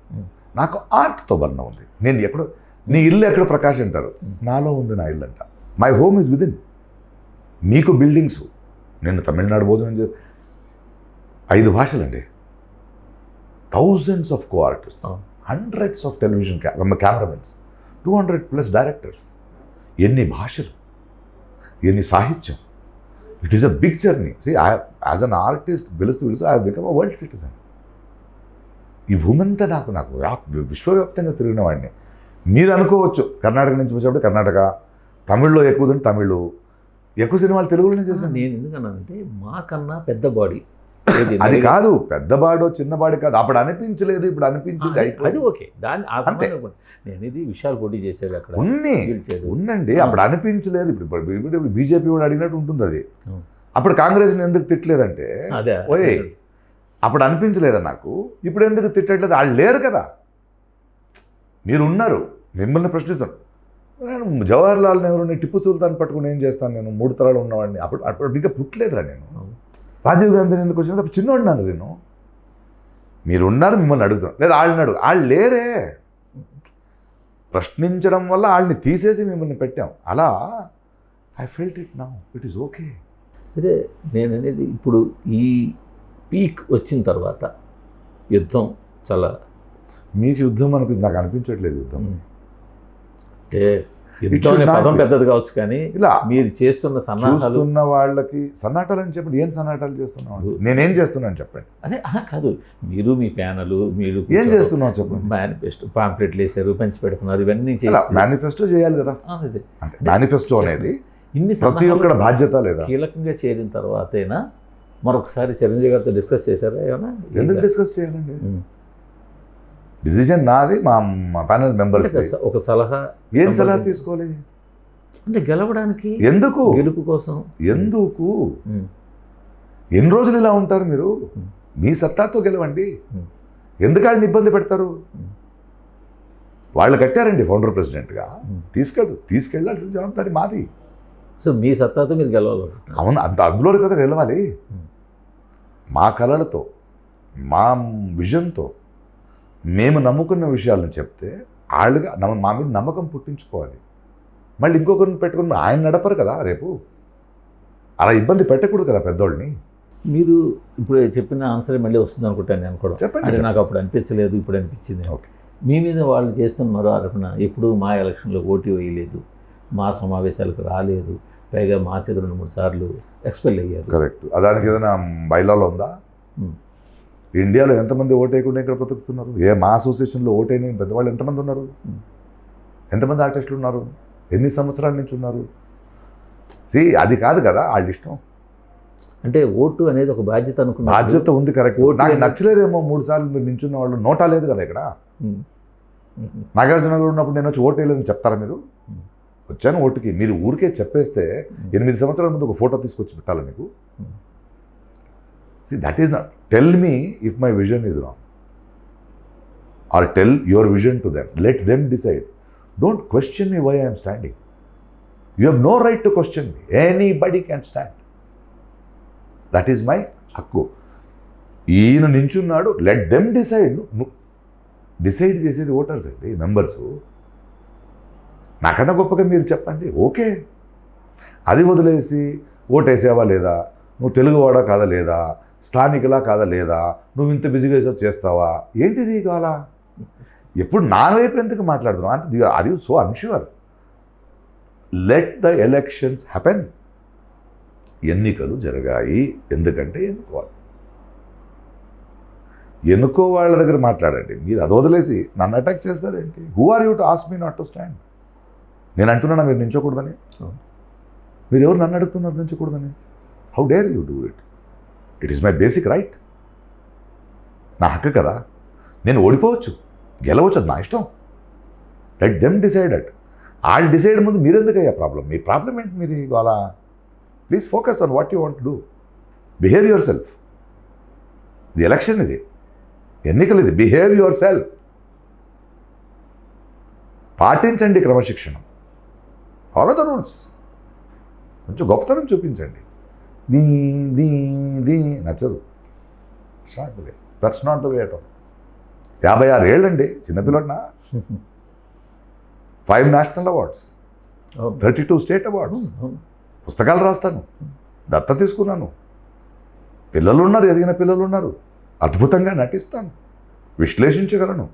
నాకు ఆర్ట్తో బంధం ఉంది. నేను ఎక్కడో నీ ఇల్లు ఎక్కడ ప్రకాష్ అంటారు, నాలో ఉంది నా ఇల్లు అంట. My home is within. మీకు బిల్డింగ్స్, నేను తమిళనాడు భోజనం 5 భాషలండి, thousands of co-artists, hundreds of television cameramens, 200+ directors. ఎన్ని భాషలు, ఎన్ని సాహిత్యం. It is a big journey. See as an artist పిలుస్తూ I have become a world citizen. ఈ భూమి అంతా నాకు విశ్వవ్యాప్తంగా తిరిగిన వాడిని. మీరు అనుకోవచ్చు కర్ణాటక నుంచి వచ్చేప్పుడు కర్ణాటక, తమిళ్లో ఎక్కువ తమిళ్, ఎక్కువ సినిమాలు తెలుగులోనే చేశాను. నేను ఎందుకన్నానంటే మాకన్నా పెద్ద బాడీ అది కాదు, పెద్ద బాడో చిన్న బాడీ కాదు. అప్పుడు అనిపించలేదు, ఇప్పుడు అనిపించింది. అది ఓకే. నేను ఇది విషయాలు పోటీ చేసేది అక్కడ ఉందండి. అప్పుడు అనిపించలేదు. ఇప్పుడు బీజేపీ కూడా అడిగినట్టు ఉంటుంది అది. అప్పుడు కాంగ్రెస్ని ఎందుకు తిట్టలేదంటే, ఓయ్ అప్పుడు అనిపించలేదా నాకు, ఇప్పుడు ఎందుకు తిట్టట్లేదు, వాళ్ళు లేరు కదా, మీరు ఉన్నారు, మిమ్మల్ని ప్రశ్నిస్తాను. నేను జవహర్లాల్ నెహ్రూని, టిప్పు సుల్తాన్ పట్టుకుని ఏం చేస్తాను, నేను 3 తరాలు ఉన్నవాడిని. అప్పుడు ఇంకా పుట్టలేదురా నేను. రాజీవ్ గాంధీని ఎందుకు వచ్చినప్పుడు అప్పుడు చిన్నవాడినాను నేను. మీరున్నారు, మిమ్మల్ని అడుగుతున్నాను, లేదా వాళ్ళని అడుగు, వాళ్ళు లేరే. ప్రశ్నించడం వల్ల వాళ్ళని తీసేసి మిమ్మల్ని పెట్టాం. అలా I felt it now, it is okay. అదే నేను అనేది, ఇప్పుడు ఈ పీక్ వచ్చిన తర్వాత యుద్ధం చాలా, మీకు యుద్ధం నాకు అనిపించట్లేదు. యుద్ధం అంటే యుద్ధం పదం పెద్దది కావచ్చు, కానీ ఇలా మీరు చేస్తున్న సన్నాహాలు ఉన్న వాళ్ళకి సన్నాటాలు అని చెప్పండి. ఏం సన్నాటాలు చేస్తున్నావు, నేనేం చేస్తున్నాను చెప్పండి. అదే కాదు, మీరు మీ ప్యానలు, మీరు ఏం చేస్తున్నావు చెప్పండి. మేనిఫెస్టో పాంప్లెట్లు వేసారు, పంచి పెడుతున్నారు, ఇవన్నీ మేనిఫెస్టో చేయాలి కదా. అంటే మేనిఫెస్టో అనేది ఇన్ని ప్రతి ఒక్కరి బాధ్యత లేదా. కీలకంగా చేరిన తర్వాతైనా మరొకసారి చిరంజీవి గారితో డిస్కస్ చేశారా ఏమన్నా? ఎందుకు డిస్కస్ చేయాలండి, డిసిజన్ నాది, మా ప్యానల్ మెంబర్స్. ఒక సలహా, ఏం సలహా తీసుకోవాలి అంటే గెలవడానికి, ఎందుకు, గెలుపు కోసం ఎందుకు, ఎన్ని రోజులు ఇలా ఉంటారు మీరు? మీ సత్తాతో గెలవండి. ఎందుకు వాళ్ళని ఇబ్బంది పెడతారు? వాళ్ళు కట్టారండి ఫౌండర్ ప్రెసిడెంట్గా, తీసుకెళ్ళాల్సిన జవాబారి మాది. సో మీ సత్తాతో మీరు గెలవాలి. అవును, అంత అందులో కదా గెలవాలి. మా కళలతో మా విజన్తో మేము నమ్ముకున్న విషయాలను చెప్తే వాళ్ళుగా మా మీద నమ్మకం పుట్టించుకోవాలి. మళ్ళీ ఇంకొకరిని పెట్టుకుని ఆయన నడపరు కదా రేపు, అలా ఇబ్బంది పెట్టకూడదు కదా పెద్దోళ్ళని. మీరు ఇప్పుడు చెప్పిన ఆన్సర్ మళ్ళీ వస్తుంది అనుకుంటాను నేను కూడా. చెప్పండి. అంటే నాకు అప్పుడు అనిపించలేదు, ఇప్పుడు అనిపించింది. ఓకే. మీ మీద వాళ్ళు చేస్తున్న మరో ఆరోపణ, ఎప్పుడు మా ఎలక్షన్లో ఓటు వేయలేదు, మా సమావేశాలకు రాలేదు, పైగా మా చేత 2-3 సార్లు ఎక్స్పెల్ అయ్యారు. కరెక్ట్. దానికి ఏదైనా బైలాలో ఉందా? ఇండియాలో ఎంతమంది ఓటు వేయకుండా ఇక్కడ బ్రతుకుతున్నారు? మా అసోసియేషన్లో ఓటు అయిన పెద్దవాళ్ళు ఎంతమంది ఉన్నారు? ఎంతమంది ఆర్టిస్టులు ఉన్నారు? ఎన్ని సంవత్సరాల నుంచి ఉన్నారు? అది కాదు కదా వాళ్ళ ఇష్టం. అంటే ఓటు అనేది ఒక బాధ్యత అనుకున్న బాధ్యత ఉంది. కరెక్ట్. నాకు నచ్చలేదేమో 3 సార్లు మీరు నించున్న వాళ్ళు, నోటా లేదు కదా ఇక్కడ. నాగార్జున గారు ఉన్నప్పుడు నేను వచ్చి ఓటు వేయలేదని చెప్తారా మీరు? వచ్చాను ఓటుకి. మీరు ఊరికే చెప్పేస్తే 8 సంవత్సరాల ముందు ఒక ఫోటో తీసుకొచ్చి పెట్టాలి మీకు. That is not. Tell me if my vision is wrong or tell your vision to them. Let them decide. Don't question me why I'm standing. You have no right to question me. Anybody can stand. That is my హక్కు. ఈయన నించున్నాడు, let them decide. Decide చేసేది voters అండి, members. నాకన్నా గొప్పగా మీరు చెప్పండి, okay. అది వదిలేసి ఓటేసావా లేదా, నువ్వు తెలుగువాడా కాదా లేదా, స్థానికులా కాదా లేదా, నువ్వు ఇంత బిజీగా చేస్తావా, ఏంటిది కావాలా? ఎప్పుడు నా వైపు ఎందుకు మాట్లాడుతున్నావు అంటే are you so unsure? Let the elections happen. ఎన్నికలు జరగాయి, ఎందుకంటే ఎన్నుకో వాళ్ళ దగ్గర మాట్లాడండి. మీరు అది వదిలేసి నన్ను అటాక్ చేస్తారేంటి? Who are you to ask me not to stand? నేను అంటున్నానా మీరు నించోకూడదని? మీరు ఎవరు నన్ను అడుగుతున్నారు నించకూడదని? How dare you do it? It is my basic right. నా హక్కు కదా. నేను ఓడిపోవచ్చు, గెలవచ్చు, అది నా ఇష్టం. Let them decide at. వాళ్ళు డిసైడ్ ముందు మీరెందుకయ్యా ప్రాబ్లం? మీ ప్రాబ్లం ఏంటి? మీది వాళ్ళ. Please focus on what you want to do. Behave yourself. ఇది ఎలక్షన్, ఇది ఎన్నికలు, ఇది. Behave your self. పాటించండి క్రమశిక్షణ. Follow the rules. కొంచెం గొప్పతనం చూపించండి. దీ నచ్చదు. That's not the way at all. 56 ఏళ్ళండి, చిన్నపిల్లడినా. 5 national awards, 32 state awards. పుస్తకాలు రాస్తాను, దత్త తీసుకున్నాను, పిల్లలు ఉన్నారు, ఎదిగిన పిల్లలు ఉన్నారు, అద్భుతంగా నటిస్తాను, విశ్లేషించగలను.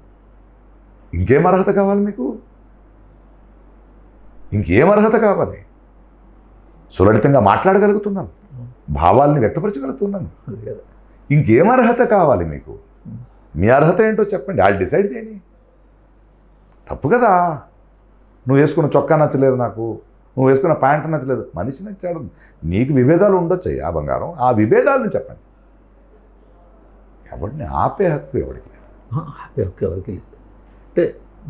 ఇంకేం అర్హత కావాలి మీకు? ఇంకేం అర్హత కావాలి? సులలితంగా మాట్లాడగలుగుతున్నాను, భావాల్ని వ్యక్తపరచగలుగుతున్నాను. ఇంకేం అర్హత కావాలి మీకు? మీ అర్హత ఏంటో చెప్పండి, వాళ్ళు డిసైడ్ చేయండి. తప్పు కదా. నువ్వు వేసుకున్న చొక్కా నచ్చలేదు నాకు, నువ్వు వేసుకున్న ప్యాంట్ నచ్చలేదు, మనిషి నచ్చాడు. నీకు విభేదాలు ఉండొచ్చు ఆ బంగారం, ఆ విభేదాలను చెప్పండి. ఎవరిని ఆపే హక్కు ఎవరికి లేదు. ఆపే హక్కు ఎవరికి లేదు. అంటే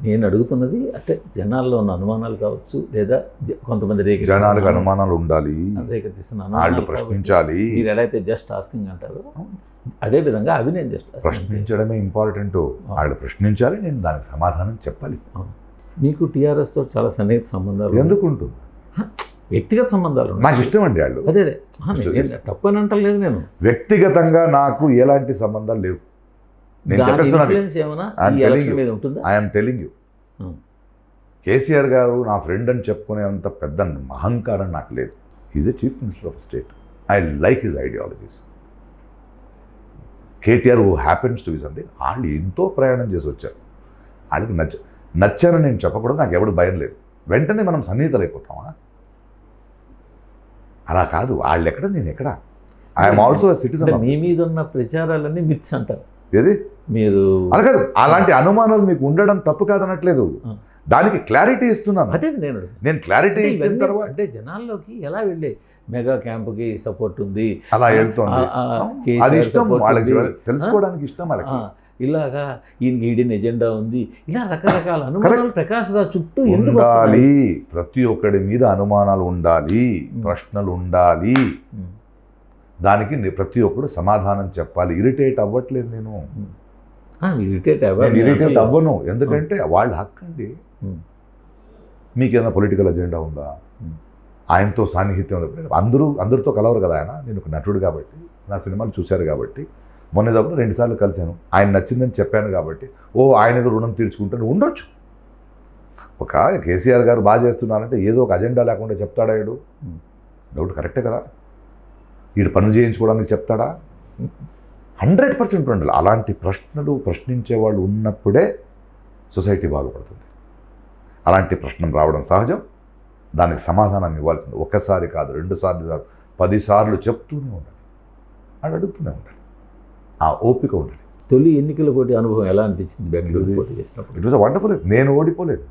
నేను అడుగుతున్నది అంటే జనాల్లో ఉన్న అనుమానాలు కావచ్చు, లేదా కొంతమంది జనాలకు అనుమానాలు ఉండాలి, రేకెత్తిస్తున్న వాళ్ళు ప్రశ్నించాలి. మీరు ఎలా అయితే జస్ట్ ఆస్కింగ్ అంటారో అదేవిధంగా అవి నేను జస్ట్ ప్రశ్నించడమే ఇంపార్టెంట్. వాళ్ళు ప్రశ్నించాలి, నేను దానికి సమాధానం చెప్పాలి. మీకు టీఆర్ఎస్తో చాలా సన్నిహిత సంబంధాలు ఎందుకు ఉంటుంది? వ్యక్తిగత సంబంధాలు నాకు ఇష్టం అండి వాళ్ళు. అదే తప్పు అని అంటలేదు నేను. వ్యక్తిగతంగా నాకు ఎలాంటి సంబంధాలు లేవు. నేను ఐఎమ్ టెలింగ్ యూ, కేసీఆర్ గారు నా ఫ్రెండ్ అని చెప్పుకునే అంత పెద్ద అహంకారం నాకు లేదు. Is a chief minister of state. I like his ideologies. KTR who happens to be something. వాళ్ళు ఎంతో ప్రయాణం చేసి వచ్చారు. వాళ్ళకి నచ్చానని నేను చెప్పకూడదు, నాకు ఎవడు భయం లేదు. వెంటనే మనం సన్నిహితులు అయిపోతామా? అలా కాదు. వాళ్ళు ఎక్కడ, నేను ఎక్కడ. I'm also citizen. మీ మీద ఉన్న ప్రచారాలన్నీ మిత్స్ అంటారు. ఏది మీరు అలా కాదు. అలాంటి అనుమానాలు మీకు ఉండడం తప్పు కాదనట్లేదు, దానికి క్లారిటీ ఇస్తున్నాను. అదే నేను క్లారిటీ ఇచ్చిన తర్వాత అంటే జనాల్లోకి ఎలా వెళ్ళే మెగా క్యాంపుకి సపోర్ట్ ఉంది, అలా వెళ్తుంది, అది ఇష్టం వాళ్ళకి, తెలుసుకోవడానికి ఇష్టం వాళ్ళకి. ఇలాగా ఈయనకి ఈడిన్ ఎజెండా ఉంది, ఇలా రకరకాల అనుమానాలు ప్రకాష్ రాజ్ చుట్టూ ఉండాలి. ప్రతి ఒక్కడి మీద అనుమానాలు ఉండాలి, ప్రశ్నలు ఉండాలి. దానికి ప్రతి ఒక్కడు సమాధానం చెప్పాలి. ఇరిటేట్ అవ్వట్లేదు నేను. ఇరిటేట్ అవ్వను, ఎందుకంటే వాళ్ళ హక్కు అండి. మీకేమైనా పొలిటికల్ ఎజెండా ఉందా? ఆయనతో సాన్నిహిత్యం అందరితో కలవరు కదా ఆయన. నేను ఒక నటుడు కాబట్టి, నా సినిమాలు చూశారు కాబట్టి, మొన్నదప్పుడు 2 సార్లు కలిశాను. ఆయన నచ్చిందని చెప్పాను కాబట్టి ఆయన ఏదో రుణం తీర్చుకుంటాను ఉండొచ్చు. ఒక కేసీఆర్ గారు బాగా చేస్తున్నారంటే ఏదో ఒక అజెండా లేకుండా చెప్తాడా వీడు? డౌట్ కరెక్టే కదా. వీడు పనులు చేయించుకోవడానికి చెప్తాడా? 100% ఉండాలి. అలాంటి ప్రశ్నలు ప్రశ్నించే వాళ్ళు ఉన్నప్పుడే సొసైటీ బాగుపడుతుంది. అలాంటి ప్రశ్న రావడం సహజం. దానికి సమాధానం ఇవ్వాల్సింది ఒక్కసారి కాదు, 2 సార్లు కాదు, 10 సార్లు చెప్తూనే ఉండాలి. అది అడుగుతూనే ఉండాలి. ఆ ఓపిక ఉండాలి. తొలి ఎన్నికల పోటీ అనుభవం ఎలా అనిపించింది బెంగళూరు పోటీ చేసినప్పుడు? It was wonderful. నేను ఓడిపోలేదు.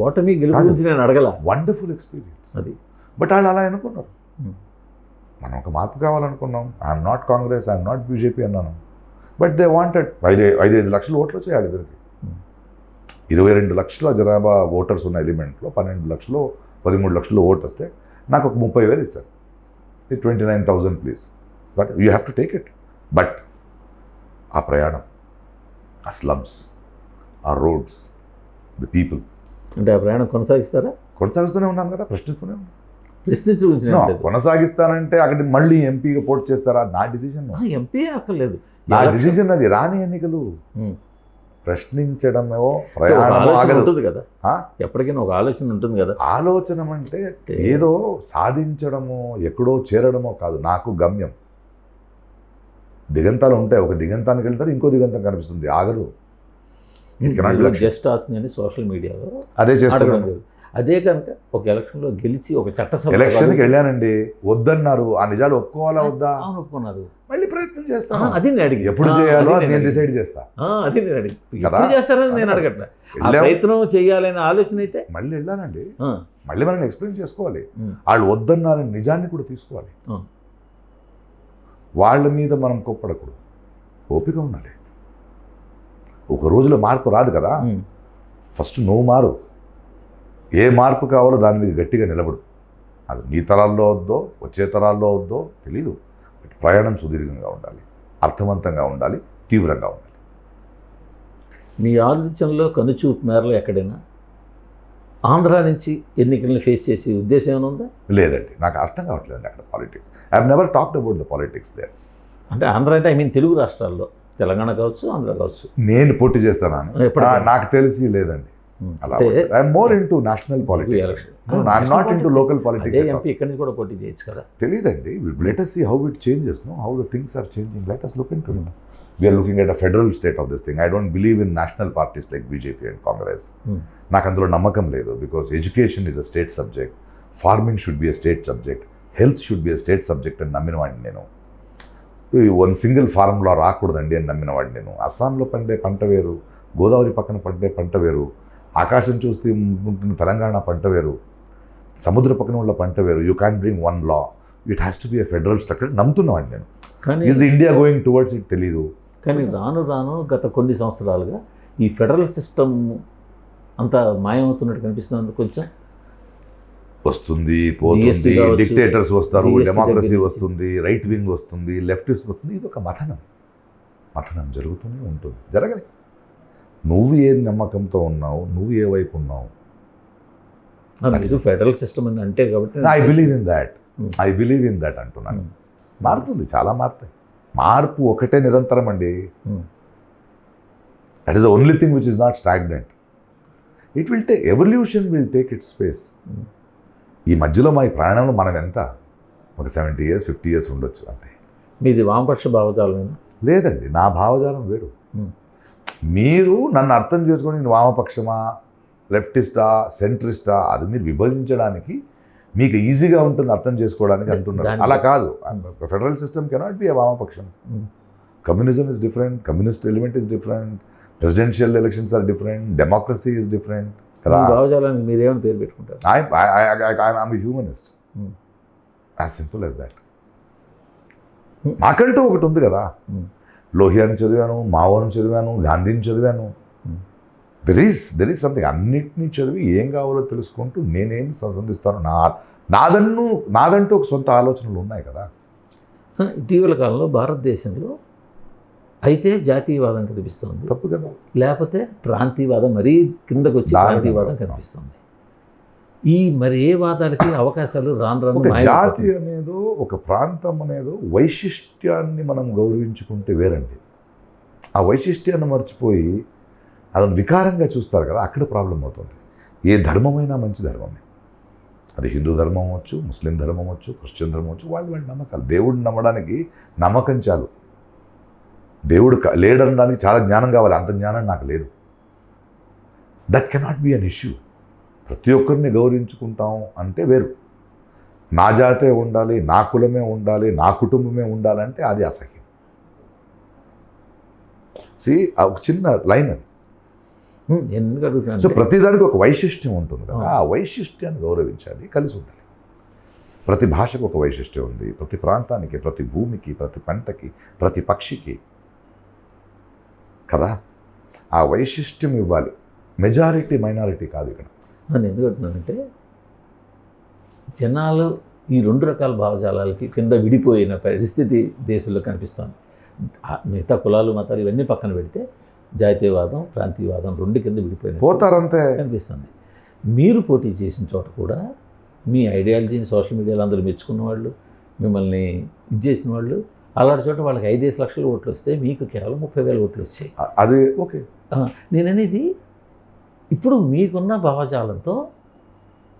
ఓటమి గెలుపు గురించి నేను అడగల. వండర్ఫుల్ ఎక్స్పీరియన్స్ అది. బట్ వాళ్ళు అలా అనుకున్నారు. మనం ఒక మార్పు కావాలనుకున్నాం. I'm not Congress, I'm not BJP అన్నాను. బట్ దే వాంటెడ్ 5 లక్షల ఓట్లు వచ్చాయి వాళ్ళిద్దరికి. 22 లక్షల జనాభా ఓటర్స్ ఉన్న ఎలిమెంట్లో 12 లక్షలు 13 లక్షలు ఓటు వస్తే నాకు ఒక 30,000 ఇస్తారు. 29,000 please, but you have to take it. But ఆ ప్రయాణం, ఆ స్లమ్స్, ఆ రోడ్స్, ది పీపుల్. అంటే ఆ ప్రయాణం కొనసాగిస్తారా? కొనసాగిస్తూనే ఉన్నాను కదా, ప్రశ్నిస్తూనే ఉన్నాను. కొనసాగిస్తానంటే అక్కడ మళ్ళీ ఎంపీగా పోటీ చేస్తారా? నా డిసిజన్. ఎంపీ అక్కర్లేదు, నా డిసిజన్ అది. రాని ఎన్నికలు ప్రశ్నించడమో ప్రయాణం ఉంటుంది కదా, ఎప్పటికైనా ఒక ఆలోచన ఉంటుంది కదా. ఆలోచన అంటే ఏదో సాధించడమో ఎక్కడో చేరడమో కాదు. నాకు గమ్యం. దిగంతాలు ఉంటాయి. ఒక దిగంతానికి వెళ్తారు, ఇంకో దిగంతం కనిపిస్తుంది, ఆగరు. జస్ట్ ఆస్కింగ్ అని సోషల్ మీడియాలో అదే చేస్తున్నాను. అదే కనుక ఒక ఎలక్షన్లో గెలిచి ఒక చట్టసభ ఎలక్షన్కి వెళ్ళానండి, వద్దన్నారు. ఆ నిజాలు ఒప్పుకోవాలా వద్దా? ఒప్పుకున్నారు. మళ్ళీ ప్రయత్నం చేస్తాను. అది నేను అడిగి ఎప్పుడు చేయాలో నేను డిసైడ్ చేస్తా. అది నేను అడిగి ఎప్పుడు చేస్తారని నేను అడగట్లే. ప్రయత్నం చేయాలనే ఆలోచన అయితే మళ్ళీ వెళ్ళానండి. మళ్ళీ మనం ఎక్స్ప్లెయిన్ చేసుకోవాలి. వాళ్ళు వద్దన్నారని నిజాన్ని కూడా తీసుకోవాలి. వాళ్ళ మీద మనం కోప్పడకూడదు. ఓపిక ఉండాలి. ఒక రోజులో మార్పు రాదు కదా. ఫస్ట్ నువ్వు మారు. ఏ మార్పు కావాలో దాని మీద గట్టిగా నిలబడు. అది నీ తరాల్లో వద్దో వచ్చే తరాల్లో వద్దో తెలీదు. బట్ ప్రయాణం సుదీర్ఘంగా ఉండాలి, అర్థవంతంగా ఉండాలి, తీవ్రంగా ఉండాలి. మీ ఆలోచనలో కనుచూపు మేరలో ఎక్కడైనా ఆంధ్ర నుంచి ఎన్నికలను ఫేస్ చేసే ఉద్దేశం ఏమైనా ఉందా? లేదండి, నాకు అర్థం కావట్లేదండి అక్కడ politics. I have never talked about the politics there. అంటే ఆంధ్ర అంటే తెలుగు రాష్ట్రాల్లో, తెలంగాణ కావచ్చు, ఆంధ్ర కావచ్చు. నేను పోటీ చేస్తాను నాకు తెలిసి లేదండి. I'm more into national politics. I'm naught into local politics. ఇక్కడి నుంచి కూడా పోటీ చేయొచ్చు కదా. తెలియదండి. Let us see how it changes, no? How the things are changing. Let us look into it. We are looking at a federal state of this thing. I don't believe in national parties like BJP and Congress. నాకు అందులో నమ్మకం లేదు. Because education is a state subject, farming should be a state subject, health should be a state subject అని నమ్మిన వాడిని నేను. One single formula రాకూడదండి అని నమ్మిన వాడిని నేను. అస్సాంలో పండే పంట వేరు, గోదావరి పక్కన పండే పంట వేరు, ఆకాశం చూస్తే ఉంటున్న తెలంగాణ పంట వేరు, సముద్ర పక్కన ఉన్న పంట వేరు. You can bring one law, it has to be a federal structure నమ్ముతున్నవాడిని నేను. కానీ is the India going towards it తెలీదు. కానీ రాను రాను గత కొన్ని సంవత్సరాలుగా ఈ ఫెడరల్ సిస్టమ్ అంత మాయమవుతున్నట్టు కనిపిస్తుంది. కొంచెం వస్తుంది పోతుంది, డిక్టేటర్స్ వస్తారు, డెమోక్రసీ వస్తుంది, రైట్ వింగ్ వస్తుంది, లెఫ్టిస్ట్ వస్తుంది. ఇది ఒక మథనం జరుగుతూనే ఉంటుంది. జరగని నువ్వు ఏ నమ్మకంతో ఉన్నావు, నువ్వు ఏ వైపు ఉన్నావు. ఫెడరల్ సిస్టమ్ అని అంటే కాబట్టి ఐ బిలీవ్ ఇన్ దట్ అంటున్నాను. మారుతుంది, చాలా మారుతాయి. మార్పు ఒకటే నిరంతరం అండి. That is the only thing which is not stagnant. It will take, evolution will take it space. ఈ మధ్యలో మా ఈ ప్రయాణంలో మనం ఎంత ఒక 70 years 50 years ఉండొచ్చు అంతే. మీది వామపక్ష భావజాలం లేదండి, నా భావజాలం వేరు. మీరు నన్ను అర్థం చేసుకొని నేను వామపక్షమా, లెఫ్టిస్టా, సెంట్రిస్టా, అది మీరు విభజించడానికి మీకు ఈజీగా ఉంటుంది అర్థం చేసుకోవడానికి అంటున్నారు. అలా కాదు. Federal system cannot be a వామపక్షం. Communism is different, communist element is different, presidential elections are different, democracy is different. భావజాలానికి మీరేమైనా పేరు పెట్టుకుంటారు? I'm a humanist, as simple as that. నాకంటూ ఒకటి ఉంది కదా. లోహియాని చదివాను, మావోని చదివాను, గాంధీని చదివాను. There is something. అన్నిటినీ చదివి ఏం కావాలో తెలుసుకుంటూ నేనేం సంబంధిస్తాను, నాదంటూ ఒక సొంత ఆలోచనలు ఉన్నాయి కదా. ఇటీవల కాలంలో భారతదేశంలో అయితే జాతీయవాదం కనిపిస్తుంది, తప్పు కదా. లేకపోతే ప్రాంతీయవాదం, మరీ కిందకు వచ్చి ప్రాంతీయవాదం కనిపిస్తుంది. ఈ మరి ఏ వాదాలకి అవకాశాలు రాను జాతి అనేది ఒక ప్రాంతం అనేది వైశిష్ట్యాన్ని మనం గౌరవించుకుంటే వేరండి. ఆ వైశిష్ట్యాన్ని మర్చిపోయి అదొక వికారంగా చూస్తారు కదా, అక్కడ ప్రాబ్లం అవుతుంది. ఏ ధర్మమైనా మంచి ధర్మమే, అది హిందూ ధర్మం అవ్వచ్చు, ముస్లిం ధర్మం అవ్వచ్చు, క్రిస్టియన్ ధర్మం అవ్వచ్చు, వాళ్ళ నమ్మకాలు. దేవుడిని నమ్మడానికి నమ్మకం చాలు. దేవుడు లేడనడానికి చాలా జ్ఞానం కావాలి, అంత జ్ఞానం నాకు లేదు. That cannot be an issue. ప్రతి ఒక్కరిని గౌరవించుకుంటాం అంటే వేరు. నా జాతే ఉండాలి, నా కులమే ఉండాలి, నా కుటుంబమే ఉండాలంటే అది అసహ్యం. ఒక చిన్న లైన్ అది. సో ప్రతిదానికి ఒక వైశిష్ట్యం ఉంటుంది కదా, ఆ వైశిష్ట్యాన్ని గౌరవించాలి, కలిసి ఉండాలి. ప్రతి భాషకు ఒక వైశిష్ట్యం ఉంది, ప్రతి ప్రాంతానికి, ప్రతి భూమికి, ప్రతి పంటకి, ప్రతి పక్షికి కదా. ఆ వైశిష్ట్యం ఇవ్వాలి, మెజారిటీ మైనారిటీ కాదు ఇక్కడ. నేను ఎందుకు అంటున్నానంటే, జనాలు ఈ రెండు రకాల భావజాలాలకి కింద విడిపోయిన పరిస్థితి దేశంలో కనిపిస్తుంది. మిగతా కులాలు మతాలు ఇవన్నీ పక్కన పెడితే జాతీయవాదం, ప్రాంతీయవాదం రెండు కింద విడిపోయిన పోతారంతే కనిపిస్తుంది. మీరు పోటీ చేసిన చోట కూడా మీ ఐడియాలజీని సోషల్ మీడియాలో అందరూ మెచ్చుకున్న వాళ్ళు, మిమ్మల్ని ఇది చేసిన వాళ్ళు, అలాంటి చోట వాళ్ళకి 5 లక్షల ఓట్లు వస్తే మీకు కేవలం 30,000 ఓట్లు వచ్చాయి. అది ఓకే. నేననేది ఇప్పుడు మీకున్న భావజాలంతో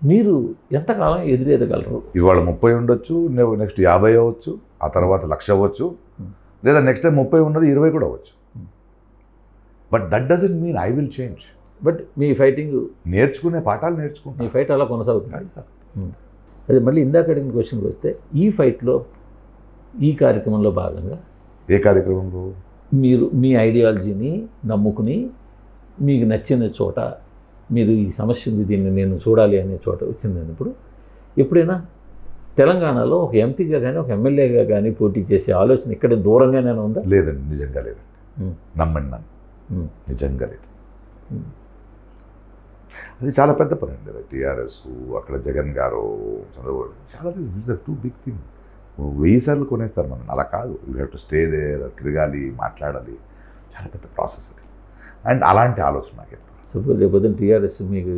మీరు ఎంతకాలం ఎదురెదగలరు? ఇవాళ 30 ఉండొచ్చు, నెక్స్ట్ 50 అవ్వచ్చు, ఆ తర్వాత 1,00,000 అవ్వచ్చు, లేదా నెక్స్ట్ టైం 30 ఉన్నది 20 కూడా అవ్వచ్చు. But that doesn't mean I will change. But me fighting నేర్చుకునే పాఠాలు నేర్చుకుంటాం, మీ ఫైట్ అలా కొనసాగుతుంది. అదే మళ్ళీ ఇందాక అడిగిన క్వశ్చన్కి వస్తే, ఈ ఫైట్లో ఈ కార్యక్రమంలో భాగంగా ఏ కార్యక్రమంలో మీరు మీ ఐడియాలజీని నమ్ముకుని మీకు నచ్చిన చోట మీరు ఈ సమస్య ఉంది, దీన్ని నేను చూడాలి అనే చోట వచ్చినప్పుడు ఎప్పుడైనా తెలంగాణలో ఒక ఎంపీగా కానీ ఒక ఎమ్మెల్యేగా కానీ పోటీ చేసే ఆలోచన ఇక్కడ దూరంగానే ఉందా? లేదండి, నిజంగా లేదు. నమ్మండి నన్ను, నిజంగా లేదు. అది చాలా పెద్ద పని అండి. టీఆర్ఎస్ అక్కడ జగన్ గారు, చంద్రబాబు, చాలా టూ బిగ్ థింగ్. 1000 సార్లు కొనేస్తారు మనం, అలా కాదు. You have to stay there, తిరగాలి, మాట్లాడాలి, చాలా పెద్ద ప్రాసెస్ అది. అండ్ అలాంటి ఆలోచన నాకు ఎప్పుడు. సపోజ్ రేపొద్దున టీఆర్ఎస్ మీకు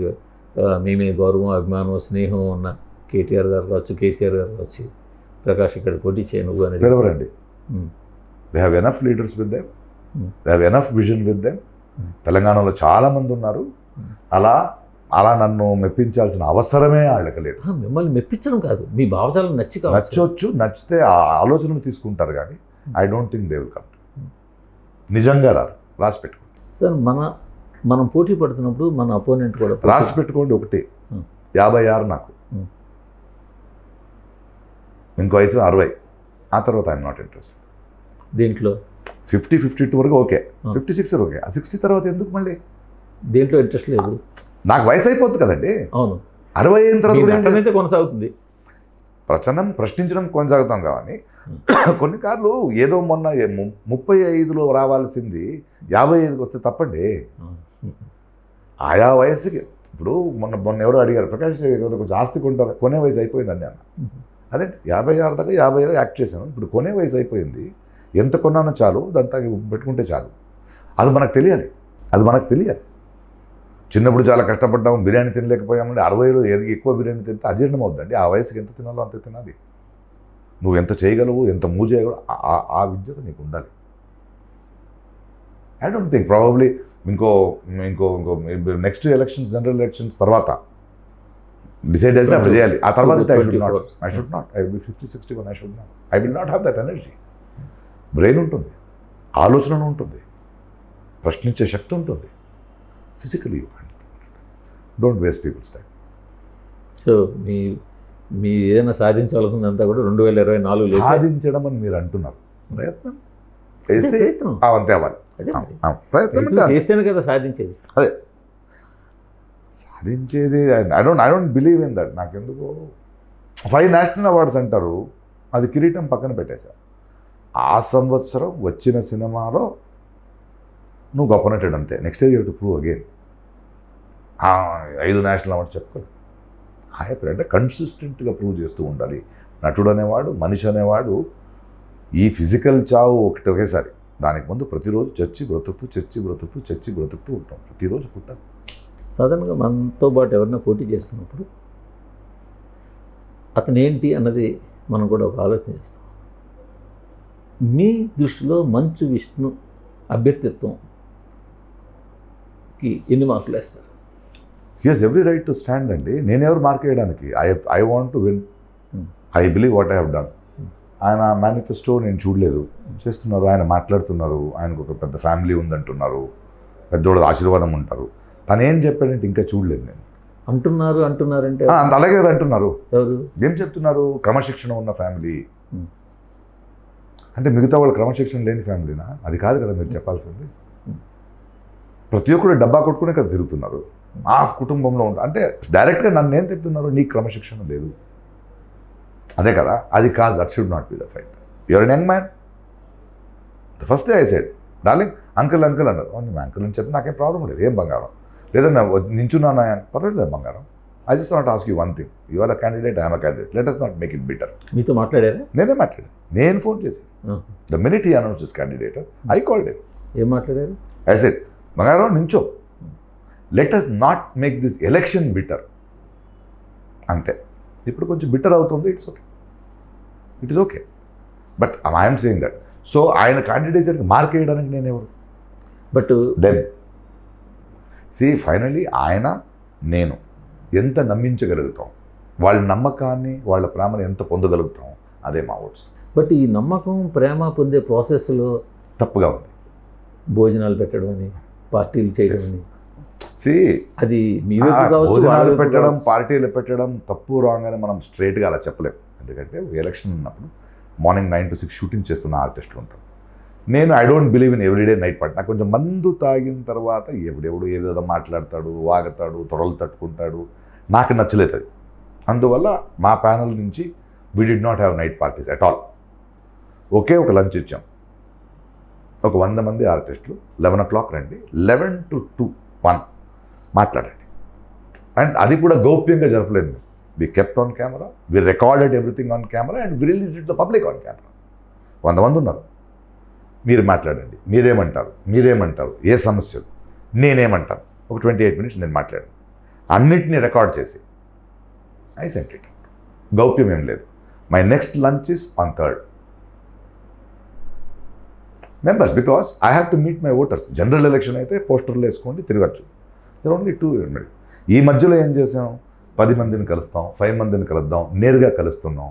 మీ మీద గౌరవం, అభిమానం, స్నేహం ఉన్న కేటీఆర్ గారు కావచ్చు, కేసీఆర్ గారు కావచ్చు, ప్రకాష్ ఇక్కడ పోటీ చేయ నువ్వు అని పిలవరండి. They have enough leaders with them, they have enough vision with them. తెలంగాణలో చాలామంది ఉన్నారు. అలా నన్ను మెప్పించాల్సిన అవసరమే వాళ్ళకి లేదు. మిమ్మల్ని మెప్పించడం కాదు, మీ భావజాలం నచ్చొచ్చు, నచ్చితే ఆ ఆలోచనలు తీసుకుంటారు, కానీ I don't think they will come. నిజంగా రాసి పెట్టుకోండి సార్. మనం పోటీ పడుతున్నప్పుడు మన అపోనెంట్ కూడా రాసి పెట్టుకోండి. ఒకటి 56 నాకు, ఇంకో 5 60, ఆ తర్వాత ఐఎమ్ నాట్ ఇంట్రెస్ట్. దేంట్లో 50-52 వరకు ఓకే, 56 ఓకే, ఆ 60 తర్వాత ఎందుకు మళ్ళీ? దేంట్లో ఇంట్రెస్ట్ లేదు, నాకు వయసు అయిపోతుంది కదండి. అవును, 60 అయిన తర్వాత కొనసాగుతుంది ప్రశ్నించడం కొనసాగుతాం. కానీ కొన్నిసార్లు ఏదో మొన్న 35లో రావాల్సింది 55కి వస్తే తప్పండి. ఆయా వయసుకి ఇప్పుడు మొన్న ఎవరో అడిగారు, ప్రకాష్ కొంచెం ఆస్తి కొంటారు, కొనే వయసు అయిపోయిందండి అన్న. అదే 56 దాకా 55 యాక్ట్ చేశాను, ఇప్పుడు కొనే వయసు అయిపోయింది. ఎంత కొన్నానో చాలు, దాంతో పెట్టుకుంటే చాలు. అది మనకు తెలియాలి. చిన్నప్పుడు చాలా కష్టపడ్డాము, బిర్యానీ తినలేకపోయామంటే 60లో ఎక్కువ బిర్యానీ తింటే అజీర్ణం అవుతుందండి. ఆ వయసుకి ఎంత తినాలో అంత తినాలి. నువ్వు ఎంత చేయగలవు, ఎంత మూవ్ చేయగలవు, ఆ విద్యత నీకు ఉండాలి. ఐ డోంట్ థింక్ ప్రాబబ్లీ ఇంకో నెక్స్ట్ ఎలక్షన్స్, జనరల్ ఎలక్షన్స్ తర్వాత డిసైడ్ అయితే అప్పుడు చేయాలి. ఆ తర్వాత I should not. I will be 50-61. I will not have that energy. Brain ఉంటుంది, ఆలోచన ఉంటుంది, ప్రశ్నించే శక్తి ఉంటుంది. Physically don't waste people's time. So మీ ఏదైనా సాధించాలనుకుందంతా కూడా 2024 సాధించడం అని మీరు అంటున్నారు. ప్రయత్నం అంతే అవ్వాలి. ప్రయత్నం చేస్తేనే కదా సాధించేది. అదే సాధించేది. I don't believe in that. నాకెందుకు 5 నేషనల్ అవార్డ్స్ అంటారు, అది కిరీటం పక్కన పెట్టేశారు. ఆ సంవత్సరం వచ్చిన సినిమాలో నువ్వు గొప్ప నటుడు అంతే. Next year you to prove again. 5 national awards చెప్పుకోవాలి. అంటే కన్సిస్టెంట్గా ప్రూవ్ చేస్తూ ఉండాలి. నటుడు అనేవాడు, మనిషి అనేవాడు ఈ ఫిజికల్ చావు ఒకేసారి. దానికి ముందు ప్రతిరోజు చచ్చి బ్రతుకుతూ ఉంటాం. ప్రతిరోజు పుట్టాలి. సాధారణంగా మనతో పాటు ఎవరైనా పోటీ చేస్తున్నప్పుడు అతను ఏంటి అన్నది మనం కూడా ఒక ఆలోచన చేస్తాం. మీ దృష్టిలో మంచు విష్ణు అభ్యర్థిత్వంకి ఎన్ని మార్కులు వేస్తారు? He has every right to stand అండి. నేనెవరు మార్క్ వేయడానికి? I want to win. I believe what I have done. ఆయన మేనిఫెస్టో నేను చూడలేదు, చేస్తున్నారు, ఆయన మాట్లాడుతున్నారు, ఆయనకు ఒక పెద్ద ఫ్యామిలీ ఉందంటున్నారు, పెద్దోళ్ళ ఆశీర్వాదం ఉంటారు. తను ఏం చెప్పాడంటే ఇంకా చూడలేదు నేను. అంటున్నారంటే అంత అలాగే కదా అంటున్నారు. ఎవరు ఏం చెప్తున్నారు? క్రమశిక్షణ ఉన్న ఫ్యామిలీ అంటే మిగతా వాళ్ళు క్రమశిక్షణ లేని ఫ్యామిలీనా? అది కాదు కదా మీరు చెప్పాల్సింది. ప్రతి ఒక్కరు డబ్బా కొట్టుకునే కదా తిరుగుతున్నారు. ఆ కుటుంబంలో అంటే డైరెక్ట్గా నన్ను ఏం తింటున్నారు? నీకు క్రమశిక్షణ లేదు, అదే కదా. అది కాదు, that should not be the fight. Your N young man. The first day I said, darling uncle uncle అన్నారు. నేను అంకుల్ అని చెప్పి నాకేం ప్రాబ్లం లేదు, ఏం బంగారం లేదన్నా నించున్నాను, పర్వాలేదు బంగారం. I just not ask you one thing, you are a candidate, I'm a candidate, let us not make it bitter. మీతో మాట్లాడారా? నేనే మాట్లాడాను. నేను ఫోన్ చేసి the minute he announce this candidate I called him. ఏం మాట్లాడారు? ఐ సెడ్, బంగారం నించో, let us not make this election bitter. అంతే. ఇప్పుడు కొంచెం బిటర్ అవుతుంది, it's okay, it is okay, but I'm saying that. So ఆయన క్యాండిడేచర్కి మార్క్ వేయడానికి నేను ఎవరు? బట్ దెన్ సి ఫైనలీ ఆయన నేను ఎంత నమ్మించగలుగుతాం, వాళ్ళ నమ్మకాన్ని వాళ్ళ ప్రేమను ఎంత పొందగలుగుతాం, అదే మా ఓట్స్. బట్ ఈ నమ్మకం ప్రేమ పొందే ప్రాసెస్లో తప్పుగా ఉంది. భోజనాలు పెట్టడం అని, పార్టీలు చేయడం అని, సి అది మీ వైపు కావచ్చు, వాళ్ళ భోజనాలు వైపు పెట్టడం, కావచ్చు. పార్టీలు పెట్టడం తప్పు రాంగ్ అని మనం స్ట్రైట్గా అలా చెప్పలేం. ఎందుకంటే ఎలక్షన్ ఉన్నప్పుడు మార్నింగ్ 9 to 6 షూటింగ్ చేస్తున్న ఆర్టిస్టులు ఉంటారు. నేను I don't believe in everyday night party. నాకు కొంచెం మందు తాగిన తర్వాత ఎవడెవడు ఏదేదో మాట్లాడతాడు, వాగుతాడు, తొడలు తట్టుకుంటాడు, నాకు నచ్చలేదు అది. అందువల్ల మా ప్యానల్ నుంచి we did not have night parties at all. ఒకే ఒక లంచ్ ఇచ్చాం, ఒక 100 మంది ఆర్టిస్టులు, 11 o'clock రండి, 11 to 2, 1 మాట్లాడండి. అండ్ అది కూడా గౌప్యంగా జరపలేదు. We kept on camera, we recorded everything on camera and we released it the public on camera. 100 మంది ఉన్నారు, మీరు మాట్లాడండి, మీరేమంటారు, ఏ సమస్యలు, నేనేమంటాను. ఒక 28 minutes నేను మాట్లాడాను, అన్నిటినీ రికార్డ్ చేసి ఐ సెంట్ ఇట్. గౌప్యం ఏం లేదు. My next lunch is on 3rd members, because I have to meet my voters. General election అయితే పోస్టర్లు వేసుకోండి తిరగచ్చు, దర్ ఓన్లీ 2 minutes. ఈ మధ్యలో ఏం చేసాం? 10 మందిని కలుస్తాం, 5 మందిని కలుద్దాం, నేరుగా కలుస్తున్నాం.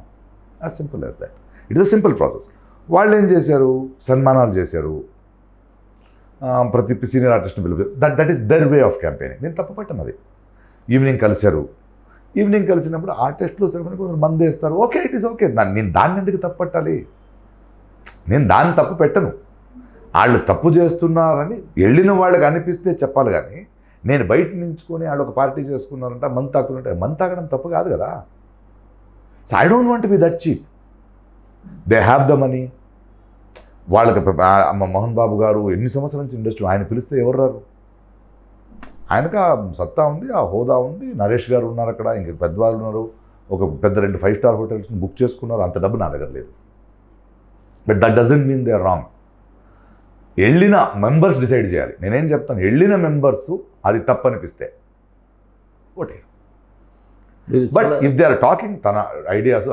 As simple as that. It is a simple process. వాళ్ళు ఏం చేశారు? సన్మానాలు చేశారు, ప్రతి సీనియర్ ఆర్టిస్ట్ని పిలిపి, that is their way of campaigning. నేను తప్పు పట్టాను అది. ఈవినింగ్ కలిశారు, ఈవినింగ్ కలిసినప్పుడు ఆర్టిస్టులు సెలవుని కొందరు మంది వేస్తారు, ఓకే, ఇట్ ఈస్ ఓకే. నేను దాన్ని ఎందుకు తప్పు పట్టాలి? నేను దాన్ని తప్పు పెట్టను. వాళ్ళు తప్పు చేస్తున్నారని వెళ్ళిన వాళ్ళకి అనిపిస్తే చెప్పాలి, కానీ నేను బయట నించుకొని వాళ్ళు ఒక పార్టీ చేసుకున్నారంట, మందు తాగుతున్నట్టే, మందు తాగడం తప్పు కాదు కదా. So I don't want be that cheap. They have the money. వాళ్ళకి మోహన్ బాబు గారు ఎన్ని సంవత్సరాల నుంచి ఇండస్ట్రీ, ఆయన పిలిస్తే ఎవరు రారు? ఆయనకు ఆ సత్తా ఉంది, ఆ హోదా ఉంది. నరేష్ గారు ఉన్నారు అక్కడ, ఇంక పెద్దవాళ్ళు ఉన్నారు, ఒక పెద్ద 2 5-star హోటల్స్ని బుక్ చేసుకున్నారు. అంత డబ్బు నా దగ్గర లేదు. But that doesn't mean they are wrong. వెళ్ళిన మెంబర్స్ డిసైడ్ చేయాలి. నేనేం చెప్తాను, వెళ్ళిన మెంబర్స్ అది తప్పనిపిస్తే okay. But if they are talking తన ఐడియాస్,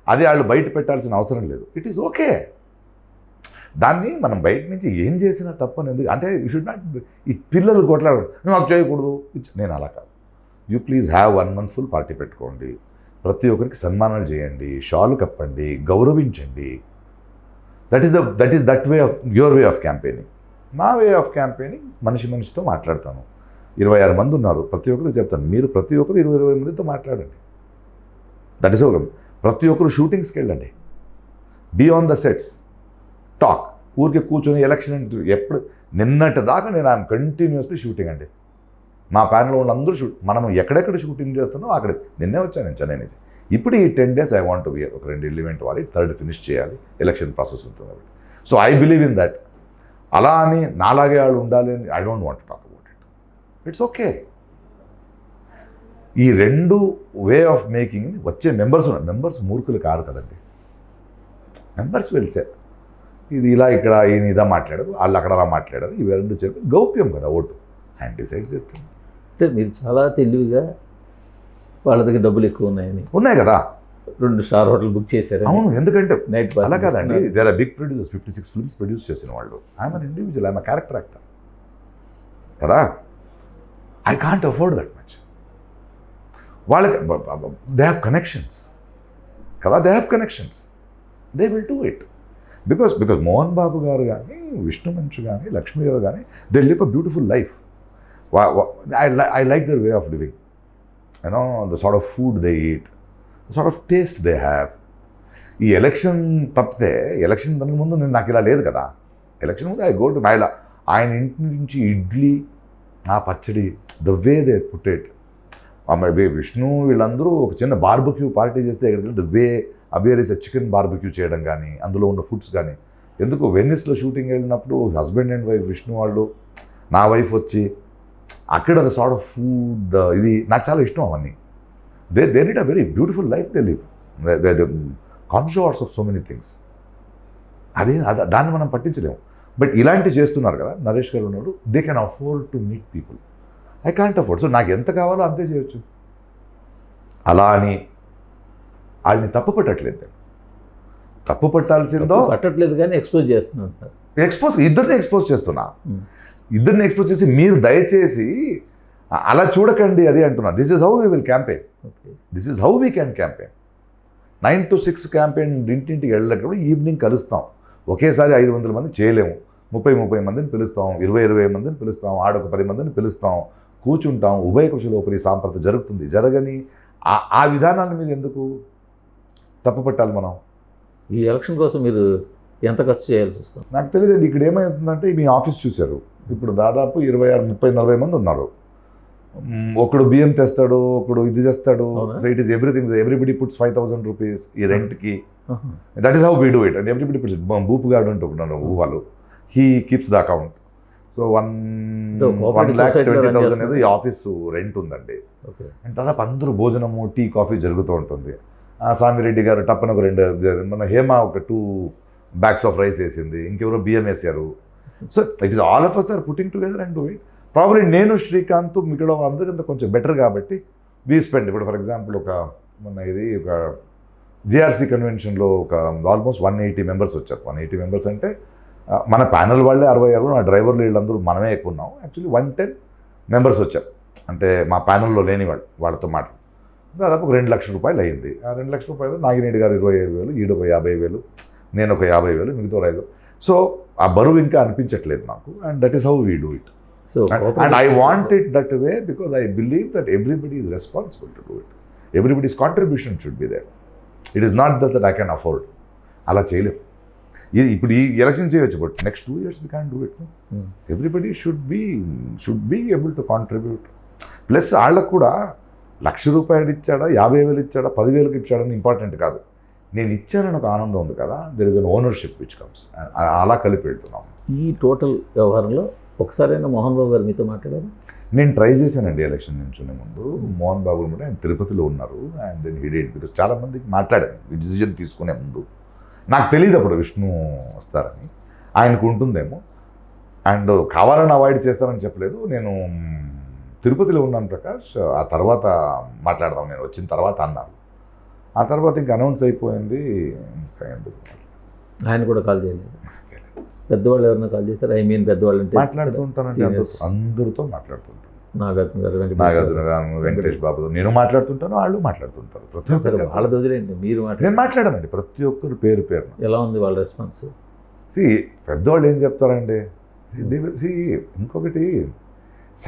అది వాళ్ళు బయట పెట్టాల్సిన అవసరం లేదు. It is okay. దాన్ని మనం బయట నుంచి ఏం చేసినా తప్పని ఎందుకు అంటే, యూ షుడ్ నాట్. ఈ పిల్లలు కొట్లాడు, నువ్వు అది చేయకూడదు, నేను అలా కాదు. You please have 1 month full party పెట్టుకోండి, ప్రతి ఒక్కరికి సన్మానాలు చేయండి, షాలు కప్పండి, గౌరవించండి. That way of your way of campaigning. నా వే ఆఫ్ క్యాంపెయినింగ్ మనిషితో మాట్లాడతాను. 26 మంది ఉన్నారు, ప్రతి ఒక్కరికి చెప్తాను, మీరు ప్రతి ఒక్కరు 20 మందితో మాట్లాడండి. That is okay. ప్రతి ఒక్కరు షూటింగ్స్కి వెళ్ళండి, be on the sets, talk. ఊరికే కూర్చొని ఎలక్షన్ ఎప్పుడు నిన్నటి దాకా నేను ఐఎమ్ కంటిన్యూస్లీ షూటింగ్ అండి. మా ప్యానల్లో ఉన్న అందరూ మనం ఎక్కడెక్కడ షూటింగ్ చేస్తున్నామో అక్కడ నిన్నే వచ్చాను నేను చెన్నై నుంచి. ఇప్పుడు ఈ 10 days I want to be ఒక 2 ఈవెంట్ వాలి, 3rd ఫినిష్ చేయాలి, ఎలక్షన్ ప్రాసెస్ ఉంటుంది కాబట్టి. So I believe in that. అలా అని నాలాగే వాళ్ళు ఉండాలి అని I don't want to talk about it. It's okay. ఈ 2 వే ఆఫ్ మేకింగ్ వచ్చే మెంబర్స్ మూర్ఖులు కాదు కదండి. మెంబర్స్ వెళ్తే ఇది ఇలా ఇక్కడ ఈయన ఇదా మాట్లాడారు, వాళ్ళు అక్కడ అలా మాట్లాడారు, ఇవి 2 చెప్పి గౌప్యం కదా ఓటు, ఆయన డిసైడ్ చేస్తాను. అంటే మీరు చాలా తెలివిగా వాళ్ళ దగ్గర డబ్బులు ఎక్కువ ఉన్నాయి కదా, 2 స్టార్ హోటల్ బుక్ చేశారు. అవును, ఎందుకంటే నైట్ అలా కాదండి, there are big producers, 56 films produce చేసిన వాళ్ళు. I'm an individual, I'm a character actor కదా. I can't afford that much. వాళ్ళకి దే హ్యావ్ కనెక్షన్స్ కదా, they have connections, they will do it. Because Mohan Babu garu కానీ, విష్ణు మంచు కానీ, లక్ష్మీ గారు కానీ, they live a beautiful life. I like their way of living, you know, the sort of food they eat, the sort of taste they have. ఈ election తప్పితే, election దానికి ముందు నేను నాకు ఇలా లేదు కదా. ఎలక్షన్ ముందు ఐ గో టు మైలా, ఆయన ఇంటి నుంచి ఇడ్లీ, ఆ పచ్చడి, the way they put it. Vishnu వీళ్ళందరూ ఒక చిన్న బార్బిక్యూ పార్టీ చేస్తే ద వే అబియరీస్ చికెన్ బార్బిక్యూ చేయడం కానీ, అందులో ఉన్న ఫుడ్స్ కానీ. ఎందుకు వెన్నిస్లో షూటింగ్ వెళ్ళినప్పుడు హస్బెండ్ అండ్ వైఫ్, విష్ణు వాళ్ళు, నా వైఫ్ వచ్చి అక్కడ ద సార్ట్ ఆఫ్ ఫుడ్, ఇది నాకు చాలా ఇష్టం అవన్నీ. They need a very beautiful life they live, they conscious of so many things. దాన్ని మనం పట్టించలేము. బట్ ఇలాంటివి చేస్తున్నారు కదా, నరేష్ గారు ఉన్నారు, they can afford to meet people. I can't afford. So నాకు ఎంత కావాలో అంతే చేయొచ్చు. అలా అని వాళ్ళని తప్పు పట్టట్లేదు. తప్పు పట్టాల్సిందో పట్టట్లేదు కానీ ఎక్స్పోజ్ చేస్తున్నాను సార్. ఇద్దరిని ఎక్స్పోజ్ చేస్తున్నా. ఇద్దరిని ఎక్స్పోజ్ చేసి మీరు దయచేసి అలా చూడకండి అది అంటున్నా. This is how we will campaign. This is how we can campaign. 9 to 6 campaign, ఇంటింటికి వెళ్ళినప్పుడు ఈవినింగ్ కలుస్తాం. ఒకేసారి 500 మంది చేయలేము. 30 మందిని పిలుస్తాం, 20 మందిని పిలుస్తాం, ఆడొక 10 మందిని పిలుస్తాం, కూర్చుంటాం. ఉభయ కుశలోపరి సాంప్రత జరుగుతుంది. జరగని ఆ విధానాల మీద ఎందుకు తప్పు పట్టాలి మనం? ఈ ఎలక్షన్ కోసం మీరు ఎంత ఖర్చు చేయాల్సి వస్తుంది? నాకు తెలియదండి. ఇక్కడ ఏమవుతుందంటే, మీ ఆఫీస్ చూశారు, ఇప్పుడు దాదాపు 26, 30, 40 మంది ఉన్నారు. ఒకడు బియ్యం తెస్తాడు, ఒకడు ఇది చేస్తాడు. So it is everything, everybody puts 5,000 rupees ఈ రెంట్కి. That is how we do it. And everybody puts. బూపు గార్డు అంటూ ఉన్నాడు వాళ్ళు, he keeps the account. So 1,20,000 ఏదో ఈ ఆఫీసు రెంట్ ఉందండి. అండ్ దాదాపు అందరూ భోజనము, టీ, కాఫీ జరుగుతూ ఉంటుంది. సామిరెడ్డి గారు టప్పన ఒక 2, మన హేమ ఒక 2 bags ఆఫ్ రైస్ వేసింది, ఇంకెవరో బియ్యం వేసారు. So it is all of us are putting together and do it. Probably నేను, శ్రీకాంత్, మిగతా అందరికంత కొంచెం బెటర్ కాబట్టి వీ స్పెండ్. ఇప్పుడు ఫర్ ఎగ్జాంపుల్ ఒక జిఆర్సీ కన్వెన్షన్లో ఒక ఆల్మోస్ట్ 180 మెంబర్స్ వచ్చారు. 180 మెంబర్స్ అంటే మన ప్యానల్ వాళ్ళే 66, నా డ్రైవర్లు వీళ్ళందరూ మనమే ఎక్కువ ఉన్నాం. యాక్చువల్లీ 110 మెంబర్స్ వచ్చారు. అంటే మా ప్యానల్లో లేని వాళ్ళతో మాట్లాడు దాదాపు ఒక 2 లక్షల రూపాయలు అయింది. ఆ 2 లక్షల రూపాయలు నాగినేడి గారు 25,000, ఈడు ఒక 50,000, నేను ఒక 50,000, మిగతా 5. సో ఆ బరువు ఇంకా అనిపించట్లేదు నాకు. And that is how we do it. And I want it that way because I believe that everybody is responsible to do it. Everybody's contribution should be there. It is not that I can afford. అలా చేయలేము. ఇప్పుడు ఈ election చేయొచ్చు, but next 2 years we can't do it. Everybody should be able to contribute. Plus వాళ్ళకు కూడా ₹1,00,000 ఇచ్చాడా, 50,000 ఇచ్చాడా, 10,000 ఇచ్చాడని ఇంపార్టెంట్ కాదు. నేను ఇచ్చానని ఒక ఆనందం ఉంది కదా, there is an ownership which comes. అలా కలిపి వెళ్తున్నాం. ఈ టోటల్ వ్యవహారంలో ఒకసారైనా మోహన్ బాబు గారు మీతో మాట్లాడారు? నేను ట్రై చేశానండి ఎలక్షన్ నుంచునే ముందు. మోహన్ బాబు కూడా ఆయన తిరుపతిలో ఉన్నారు. And then he did, because చాలామందికి మాట్లాడాను ఈ డిసిజన్ తీసుకునే ముందు. నాకు తెలియదు అప్పుడు విష్ణు వస్తారని. ఆయనకు ఉంటుందేమో. అండ్ కావాలని అవాయిడ్ చేస్తానని చెప్పలేదు. నేను తిరుపతిలో ఉన్నాను ప్రకాష్, ఆ తర్వాత మాట్లాడదాం నేను వచ్చిన తర్వాత అన్నారు. ఆ తర్వాత ఇంకా అనౌన్స్ అయిపోయింది. ఇంకా ఎందుకు ఆయన కూడా కాల్ చేయలేదు? పెద్దవాళ్ళు ఎవరైనా కాల్ చేశారు? ఐ మీన్ పెద్దవాళ్ళు అంటే మాట్లాడుతూ ఉంటానండి, అందరితో మాట్లాడుతుంటాను. నాగార్జున గారు, వెంకటేష్ బాబుతో నేను మాట్లాడుతుంటాను, వాళ్ళు మాట్లాడుతుంటారు. ప్రతి ఒక్కరు వాళ్ళ వదిలేండి, మీరు నేను మాట్లాడానండి ప్రతి ఒక్కరు పేరు. ఎలా ఉంది వాళ్ళ రెస్పాన్స్? పెద్దవాళ్ళు ఏం చెప్తారండి? ఇంకొకటి,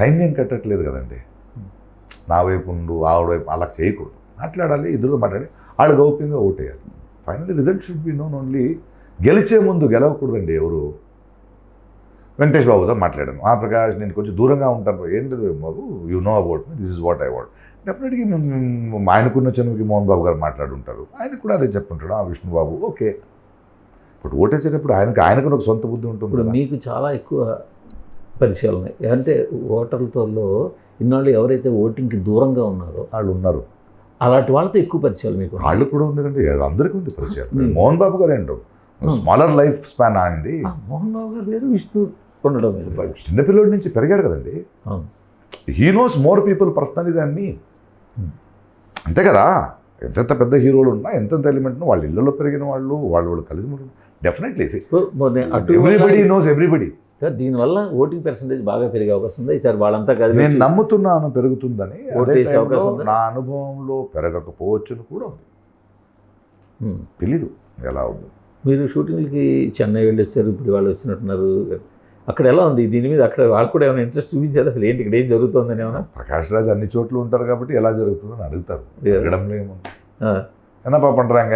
సైన్యం కట్టట్లేదు కదండి. నా వైపు ఉండు, ఆవిడ వైపు, అలా చేయకూడదు. మాట్లాడాలి, ఇద్దరు మాట్లాడి వాళ్ళు గౌప్యంగా ఓటేయాలి. Finally result should be known only. గెలిచే ముందు గెలవకూడదండి ఎవరు. వెంకటేష్ బాబుతో మాట్లాడాను. ప్రకాష్ నేను కొంచెం దూరంగా ఉంటాను, ఏంటి బాబు, you know about me, this is what I want. డెఫినెట్గా ఆయనకున్న చనువుకి మోహన్ బాబు గారు మాట్లాడుంటారు, ఆయనకు కూడా అదే చెప్పుంటాడు. విష్ణు బాబు ఓకే. ఇప్పుడు ఓటేసేటప్పుడు ఆయనకు ఒక సొంత బుద్ధి ఉంటుంది. ఇప్పుడు మీకు చాలా ఎక్కువ పరిచయాలు ఉన్నాయి అంటే ఓటర్లతో. ఇన్నాళ్ళు ఎవరైతే ఓటింగ్కి దూరంగా ఉన్నారో వాళ్ళు ఉన్నారు, అలాంటి వాళ్ళతో ఎక్కువ పరిచయాలు మీకు? వాళ్ళు కూడా ఉంది కండి, అందరికీ ఉంది పరిచయాలు. మోహన్ బాబు గారు ఏంటో స్మాలర్ లైఫ్ స్పాన్ ఆయనది. మోహన్ బాబు గారు వేరు, విష్ణు ఉండడం వేరు. చిన్నపిల్లడి నుంచి పెరిగాడు కదండి. He knows more people personally దాన్ని, అంతే కదా. ఎంతెంత పెద్ద హీరోలు ఉన్నా ఎంతెంత ఎలిమెంట్ ఉన్నా వాళ్ళ ఇళ్ళలో పెరిగిన వాళ్ళు కలిసి definitely everybody knows everybody. Sir దీనివల్ల ఓటింగ్ పర్సంటేజ్ బాగా పెరిగే అవకాశం ఉంది సార్. వాళ్ళంతా కలిసి నేను నమ్ముతున్నాను పెరుగుతుందని. ఓటు వేసే అవకాశం ఉందా? నా అనుభవంలో పెరగకపోవచ్చును కూడా ఉంది, తెలీదు ఎలా ఉంది. మీరు షూటింగ్కి చెన్నై వెళ్ళి వచ్చారు, ఇప్పుడు వాళ్ళు వచ్చినట్టున్నారు. అక్కడ ఎలా ఉంది దీని మీద? అక్కడ వాళ్ళు కూడా ఏమైనా ఇంట్రెస్ట్ చూపించారు అసలు ఏంటి ఇక్కడ ఏం జరుగుతుందని ఏమైనా? ప్రకాష్ రాజ్ అన్ని చోట్ల ఉంటారు కాబట్టి ఎలా జరుగుతుందని అడుగుతారు. అడగడంలో ఏముంది, என்னப்பா பண்ணுறாங்க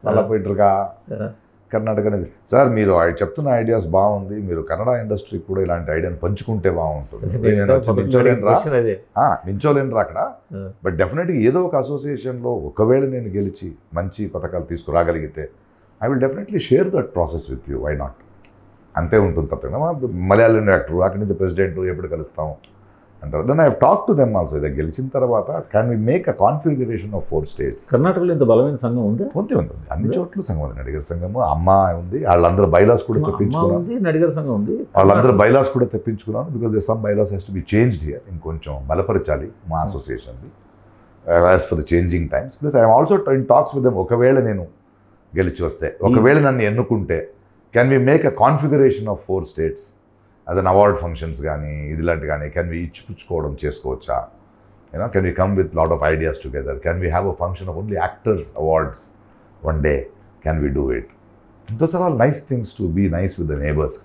நல்லா போயிட்டுருக்கா కర్ణాటక నుంచి. సార్ మీరు చెప్తున్న ఐడియాస్ బాగుంది, మీరు కన్నడ ఇండస్ట్రీ కూడా ఇలాంటి ఐడియాని పంచుకుంటే బాగుంటుంది. నించోలేను అక్కడ, బట్ డెఫినెట్గా ఏదో ఒక అసోసియేషన్లో ఒకవేళ నేను గెలిచి మంచి పథకాలు తీసుకురాగలిగితే I will definitely share that process with you, why not. అంతే ఉంటుంది తప్ప మలయాళం యాక్టర్ అక్కడి నుంచి ప్రెసిడెంట్ ఎప్పుడు కలుస్తాం అంటారు. Then I have talk to them also. ఇది గెలిచిన తర్వాత can we make a configuration of 4 states. కర్ణాటకలో ఇంత బలమైన సంఘం ఉంది? ఉంది, అన్ని చోట్ల సంఘం ఉంది. నడిగర్ సంఘము, అమ్మ ఉంది, వాళ్ళందరూ బైలాస్ కూడా తెప్పించుకున్నాను. నడిగర్ సంఘం ఉంది, వాళ్ళందరూ బైలాస్ కూడా తెప్పించుకున్నాను. Because they some bylaws has to be changed here. ఇంకొంచెం బలపరచాలి మా అసోసియేషన్ది as far the changing times. Plus I'm also in talks with them. ఒకవేళ నేను గెలిచి వస్తే, ఒకవేళ నన్ను ఎన్నుకుంటే can we make a configuration of 4 states as an award functions కానీ ఇదిలాంటి కానీ క్యాన్ వి ఇచ్చిపుచ్చుకోవడం చేసుకోవచ్చా? You know can we come with lot of ideas together? Can we have a function of only actors awards one day? Can we do it? Those are all nice things to be nice with the neighbours.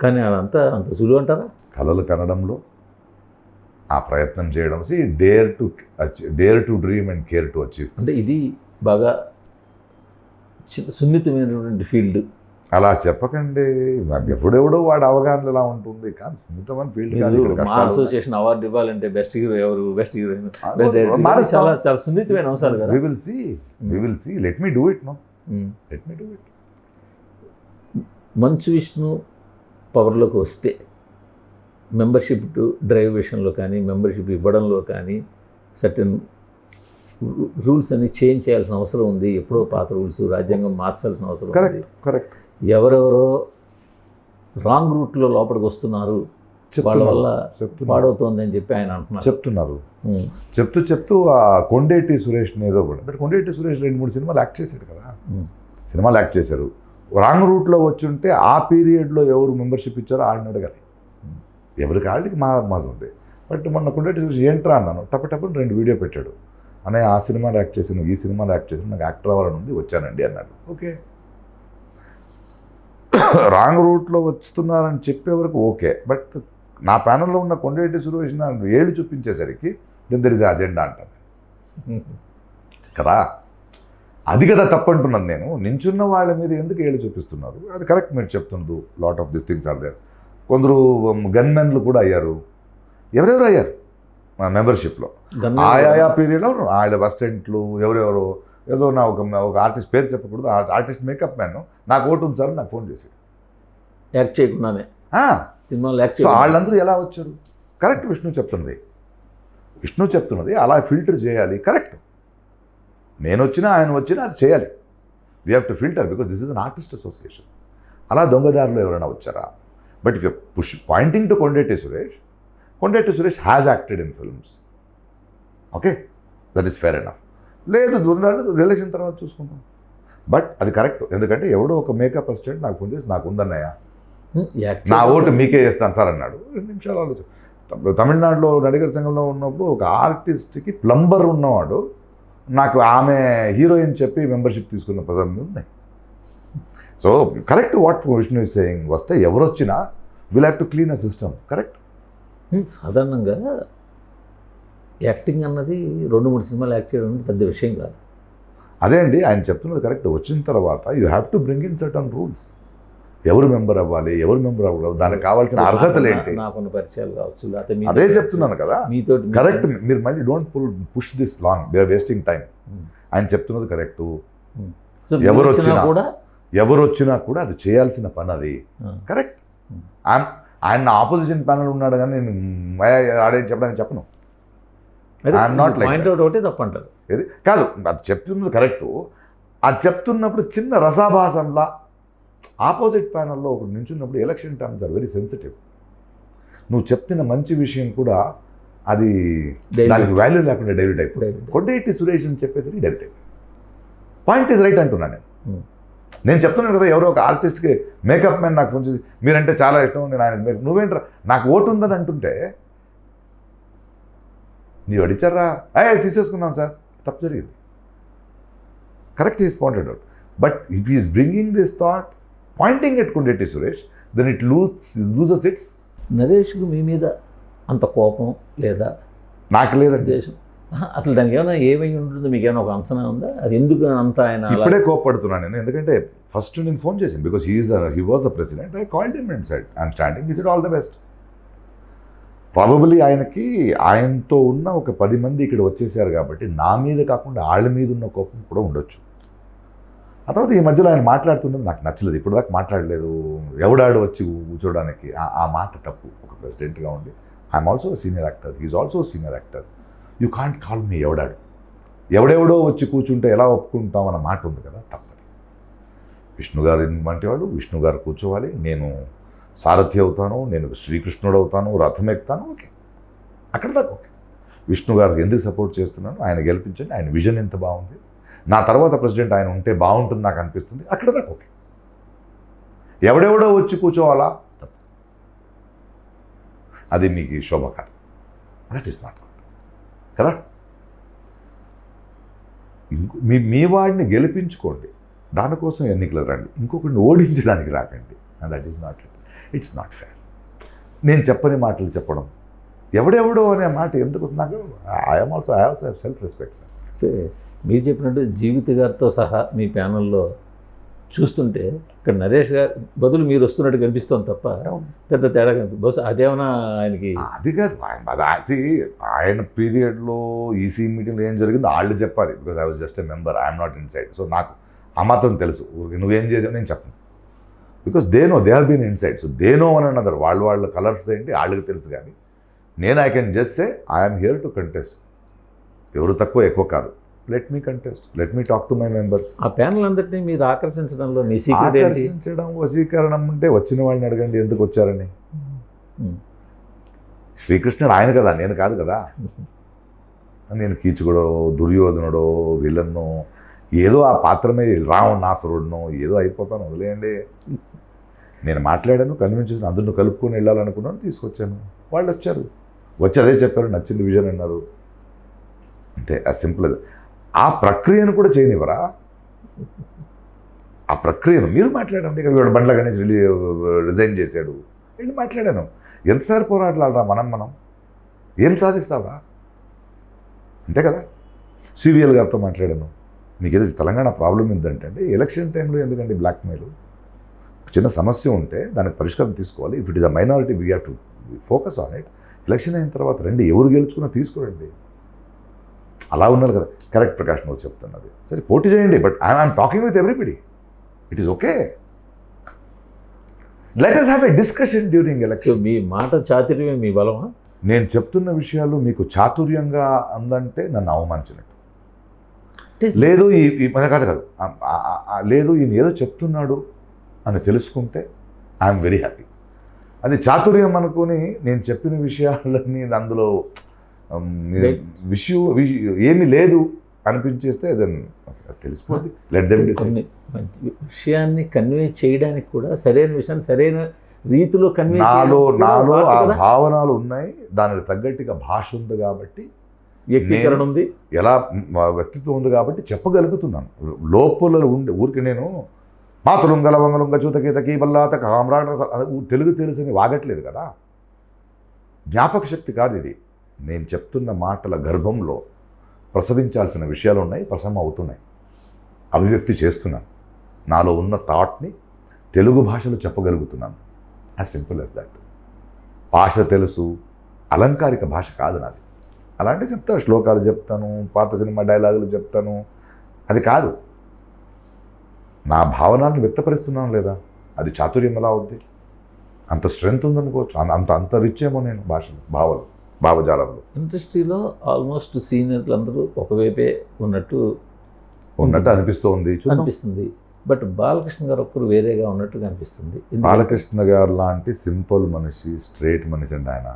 కానీ అదంతా అంత సులువు అంటారా? కలలు కనడంలో ఆ ప్రయత్నం చేయడం, dare to dream and care to achieve. అంటే ఇది బాగా సున్నితమైనటువంటి ఫీల్డ్. అలా చెప్పకండి, ఎప్పుడెవడో వాడి అవగాహన ఎలా ఉంటుంది. కానీ సున్నితమైన ఫీల్డ్ కాదు. మా అసోసియేషన్ అవార్డు ఇవ్వాలంటే బెస్ట్ హీరో ఎవరు, బెస్ట్ హీరోయిన్, చాలా చాలా సున్నితమైన అంశాలు కదా. We will see let me do it. Manchu Vishnu పవర్లోకి వస్తే మెంబర్షిప్ టు డ్రైవ్ విషయంలో కానీ, మెంబర్షిప్ ఇవ్వడంలో కానీ సర్టెన్ రూల్స్ అన్ని చేంజ్ చేయాల్సిన అవసరం ఉంది. ఎప్పుడో పాత రూల్స్ రాజ్యాంగం మార్చాల్సిన అవసరం ఉంది. కరెక్ట్. ఎవరెవరో రాంగ్ రూట్లో లోపలికి వస్తున్నారు, వాళ్ళ వల్ల పాడవుతోందని చెప్పి ఆయన అంటున్నారు, చెప్తున్నారు. చెప్తూ ఆ కొండేటి సురేష్ ఏదో కూడా, బట్ కొండేటి సురేష్ 2-3 సినిమాలు యాక్ట్ చేశాడు కదా. సినిమాలు యాక్ట్ చేశారు. రాంగ్ రూట్లో వచ్చి ఉంటే ఆ పీరియడ్లో ఎవరు మెంబర్షిప్ ఇచ్చారో ఆయన అడగాలి. ఎవరికి వాళ్ళకి మారుతుంది. బట్ మొన్న కొండేటి సురేష్ ఏంట్రా అన్నాను, టప్పని 2 వీడియో పెట్టాడు. అన్నయ్య ఆ సినిమాలో యాక్ట్ చేశాను, ఈ సినిమాలో యాక్ట్ చేశాను, నాకు యాక్టర్ అవ్వాలని ఉంది, వచ్చానండి అన్నాడు. ఓకే, రాంగ్ రూట్లో వస్తున్నారని చెప్పే వరకు ఓకే. బట్ నా ప్యానల్లో ఉన్న కొండేటి సురేష్ నాకు ఏళ్ళు చూపించేసరికి దెన్ దెర్ ఇస్ అజెండా అంటాను కదా. అది కదా తప్పంటున్నాను నేను. నించున్న వాళ్ళ మీద ఎందుకు ఏళ్ళు చూపిస్తున్నారు? అది కరెక్ట్ మీరు చెప్తున్నది. Lot of this things are there. కొందరు గన్మెన్లు కూడా అయ్యారు. ఎవరెవరు అయ్యారు మా మెంబర్షిప్లో ఆయా పీరియడ్లో? ఆయన అసిస్టెంట్లు ఎవరెవరు, ఏదో నా ఒక ఆర్టిస్ట్ పేరు చెప్పకూడదు, ఆర్టిస్ట్ మేకప్ మ్యాన్ నాకు ఓటు ఉంది సార్ నాకు ఫోన్ చేశాడు యాక్ట్ చేయకుండానే సినిమాలో యాక్ట్. సో వాళ్ళందరూ ఎలా వచ్చారు? కరెక్ట్ విష్ణు చెప్తున్నది అలా ఫిల్టర్ చేయాలి. కరెక్ట్, నేను వచ్చినా ఆయన వచ్చినా అది చేయాలి. We have to filter because this is an artist association. అలా దొంగదారులు ఎవరైనా వచ్చారా? But if you pointing to Kondeti Suresh has acted in films. Okay, that is fair enough. లేదు రిలేషన్ తర్వాత చూసుకుంటాం. బట్ అది కరెక్ట్. ఎందుకంటే ఎవడో ఒక మేకప్ అసిస్టెంట్ నాకు ఫోన్ చేసి నాకు ఉందన్నయ్య, నా ఓటు మీకే చేస్తాను సార్ అన్నాడు. 2 నిమిషాలు ఆలోచన. తమిళనాడులో నడిగర్ సంఘంలో ఉన్నప్పుడు ఒక ఆర్టిస్ట్కి ప్లంబర్ ఉన్నవాడు నాకు ఆమె హీరోయిన్ చెప్పి మెంబర్షిప్ తీసుకున్న పదవి ఉన్నాయి. So correct what Vishnu is saying. వస్తే ఎవరు వచ్చినా will have to clean a system. Correct. సాధారణంగా యాక్టింగ్ అన్నది 2-3 సినిమాలు యాక్ట్ చేయడం పెద్ద విషయం కాదు. అదే అండి ఆయన చెప్తున్నది కరెక్ట్. వచ్చిన తర్వాత you have to bring in certain rules. ఎవరు మెంబర్ అవ్వాలి, ఎవరు మెంబర్ అవ్వకూడదు, దానికి కావాల్సిన అర్హతలు ఏంటి, నాకున్న పరిచయాలు కావచ్చు. అదే చెప్తున్నాను కదా. మీతో కరెక్ట్. మీరు మళ్ళీ don't push this long, they are wasting time. ఆయన చెప్తున్నది కరెక్ట్. ఎవరు వచ్చినా కూడా అది చేయాల్సిన పని అది. కరెక్ట్. ఆయన ఆపోజిషన్ ప్యానల్ ఉన్నాడు కానీ నేను ఆడేది చెప్పడానికి చెప్పను. నాట్ లైక్ ఒకటే తప్పంటారు. ఇది కాదు, అది చెప్తున్నది కరెక్టు. అది చెప్తున్నప్పుడు చిన్న రసాభాసంలా ఆపోజిట్ ప్యానల్లో ఒకటి నించున్నప్పుడు election times are very sensitive. నువ్వు చెప్తున్న మంచి విషయం కూడా అది దానికి వాల్యూ లేకుండా డైల్యూట్ అయిపోయింది. కొండేటి సురేష్ అని చెప్పేసరికి డైల్యూట్ అయిపోయింది. పాయింట్ ఈజ్ రైట్ అంటున్నాను నేను చెప్తున్నాను కదా, ఎవరో ఒక ఆర్టిస్ట్కి మేకప్ మ్యాన్ నాకు ఫోన్ చేసి మీరంటే చాలా ఇష్టం, నేను ఆయన నువ్వేంట్రా నాకు ఓటు ఉందని అంటుంటే నీవు అడిచారా తీసేసుకున్నాను సార్, తప్పు జరిగింది. Correct is pointed out. But if is bringing this thought pointing at Kondetti Suresh, then it loses its. నరేష్కు మీ మీద అంత కోపం లేదా? నాకు లేదండి. ఉద్దేశం అసలు దానికి ఏమైనా ఏమై ఉంటుందో మీకు ఏమైనా ఒక అంచనా ఉందా? అది ఎందుకు అంత ఆయన ఇప్పుడే కోపడుతున్నాను నేను, ఎందుకంటే ఫస్ట్ నేను ఫోన్ చేశాను because he was the president. I called him and said I'm standing, he said all the best. Probably ఆయనతో ఉన్న ఒక 10 మంది ఇక్కడ వచ్చేసారు కాబట్టి నా మీద కాకుండా వాళ్ళ మీద ఉన్న కోపం కూడా ఉండొచ్చు. ఆ తర్వాత ఈ మధ్యలో ఆయన మాట్లాడుతున్నది నాకు నచ్చలేదు, ఇప్పుడు దాకా మాట్లాడలేదు, ఎవడాడు వచ్చి కూర్చోడానికి, ఆ మాట తప్పు. ఒక ప్రెసిడెంట్గా ఉండి I'm also senior actor, he is also senior actor, you can't call me ఎవడాడు, ఎవడెవడో వచ్చి కూర్చుంటే ఎలా ఒప్పుకుంటాం అన్న మాట ఉంది కదా, తప్పది. విష్ణు గారు వంటి వాడు, విష్ణు గారు కూర్చోవాలి, నేను సారథి అవుతాను, నేను శ్రీకృష్ణుడు అవుతాను, రథం ఎక్కుతాను, ఓకే, అక్కడ దాకా ఓకే. విష్ణు గారికి ఎందుకు సపోర్ట్ చేస్తున్నాను, ఆయన గెలిపించండి, ఆయన విజన్ ఎంత బాగుంది, నా తర్వాత ప్రెసిడెంట్ ఆయన ఉంటే బాగుంటుంది నాకు అనిపిస్తుంది, అక్కడ దాకా ఓకే. ఎవడెవడో వచ్చి కూర్చోవాలా, తప్పు, అది మీకు శోభ కాదు, దట్ ఈస్ నాట్ గుడ్ కదా. మీ వాడిని గెలిపించుకోండి, దానికోసం ఎన్నికలు రండి, ఇంకొకరిని ఓడించడానికి రాకండి. That is not it's not fair. నేను చెప్పని మాటలు చెప్పడం, ఎవడెవడో అనే మాట ఎందుకు, నాకు I have self respect sir. మీరు చెప్పినట్టు జీవిత గారితో సహా మీ ప్యానల్లో చూస్తుంటే ఇక్కడ నరేష్ గారు బదులు మీరు వస్తున్నట్టు కనిపిస్తుంది తప్ప పెద్ద తేడా కనిపిస్తుంది. బహుశా అదేమన్నా ఆయనకి అది కాదు, ఆయన పీరియడ్లో ఈసీ మీటింగ్లో ఏం జరిగిందో వాళ్ళు చెప్పాలి, because I was just a member, I'm not inside. So నాకు ఆ మాత్రం తెలుసు, నువ్వేం చేసావు నేను చెప్పను, because they have been inside. So they know one another, వాళ్ళ కలర్స్ ఏంటి వాళ్ళకి తెలుసు. కానీ నేను I can just say I'm here to contest, ఎవరు తక్కువ ఎక్కువ కాదు, let me contest, let me talk to my members. ఆ ప్యానల్ అందరినీ మీరు ఆకర్షించడంలో మీ సీక్రెట్ ఏంటి? ఆకర్షించడం, వశీకరణం అంటే వచ్చిన వాళ్ళని అడగండి ఎందుకు వచ్చారని. శ్రీకృష్ణుడు ఆయన కదా, నేను కాదు కదా. నేను కీచుకుడో, దుర్యోధనుడో, విలన్నో, ఏదో ఆ పాత్రమే రావణాసురుడినో ఏదో అయిపోతాను, వదిలేయండి. నేను మాట్లాడాను, కన్విన్స్ చేసిన, అందరిని కలుపుకొని వెళ్ళాలనుకున్నాను, తీసుకొచ్చాను, వాళ్ళు వచ్చారు, వచ్చి అదే చెప్పారు, నచ్చింది విజన్ అన్నారు, అంతే, as సింపుల్ as. ఆ ప్రక్రియను కూడా చేయనివ్వరా? ఆ ప్రక్రియను మీరు మాట్లాడండి. ఇక్కడ వీడు బండ్ల గణేష్ రిజైన్ చేశాడు, వెళ్ళి మాట్లాడాను, ఎంతసారి పోరాటలాడరా మనం ఏం సాధిస్తావా, అంతే కదా. సివిఎల్ గారితో మాట్లాడాను, మీకు ఏదో తెలంగాణ ప్రాబ్లం ఏంటంటే ఎలక్షన్ టైంలో ఎందుకంటే బ్లాక్మెయిల్, చిన్న సమస్య ఉంటే దానికి పరిష్కారం తీసుకోవాలి. If it is a minority we have to focus on it. Election అయిన తర్వాత రండి, ఎవరు గెలుచుకున్నా తీసుకోరండి, అలా ఉన్నారు కదా. కరెక్ట్ ప్రకాష్ నువ్వు చెప్తున్నది సరే, పోటీ చేయండి, but I'm talking with everybody, it is okay. Let us have a discussion during election. మీ మాట చాతుర్యమే మీ బలమా? నేను చెప్తున్న విషయాలు మీకు చాతుర్యంగా అందంటే నన్ను అవమానించినట్టు. లేదు కాదు లేదు, ఈయన ఏదో చెప్తున్నాడు అని తెలుసుకుంటే ఐఎమ్ వెరీ హ్యాపీ. అది చాతుర్యం అనుకుని నేను చెప్పిన విషయాలన్నీ అందులో ఏమీ లేదు అనిపించేస్తే దెన్ తెలిసిపోద్ది. Let them decide. విషయాన్ని కన్వే చేయడానికి కూడా సరైన విషయాన్ని సరైన రీతిలో కన్వే, నాలో ఆ భావనలు ఉన్నాయి, దానికి తగ్గట్టుగా భాష ఉంది కాబట్టి, వ్యక్తీకరణ ఉంది, ఎలా వ్యక్తిత్వం ఉంది కాబట్టి చెప్పగలుగుతున్నాను. లోపల ఉండే ఊరికి నేను మాతృంగల వంగలుంగ చూతకీతకి బల్లాత కామ్రాట తెలుగు తెలుసని వాగట్లేదు కదా. జ్ఞాపక శక్తి కాదు ఇది. నేను చెప్తున్న మాటల గర్భంలో ప్రసవించాల్సిన విషయాలు ఉన్నాయి, ప్రసవం అవుతున్నాయి, అభివ్యక్తి చేస్తున్నాను. నాలో ఉన్న థాట్ని తెలుగు భాషలో చెప్పగలుగుతున్నాను, యాజ్ సింపుల్ యాజ్ దట్. భాష తెలుసు, అలంకారిక భాష కాదు నాది. అలాంటి చెప్తాను, శ్లోకాలు చెప్తాను, పాత సినిమా డైలాగులు చెప్తాను, అది కాదు. నా భావనాలను వ్యక్తపరుస్తున్నాను లేదా, అది చాతుర్యం ఎలా అవుద్ది? అంత స్ట్రెంగ్త్ ఉందనుకోవచ్చు, అంత రిచ్ ఏమో నేను భావజాలంలో. ఇండస్ట్రీలో ఆల్మోస్ట్ సీనియర్లు అందరూ ఒకవైపే ఉన్నట్టు అనిపిస్తుంది. బట్ బాలకృష్ణ గారు ఒక్కరు వేరేగా ఉన్నట్టుగా అనిపిస్తుంది. బాలకృష్ణ గారు లాంటి సింపుల్ మనిషి, స్ట్రైట్ మనిషి అండి ఆయన.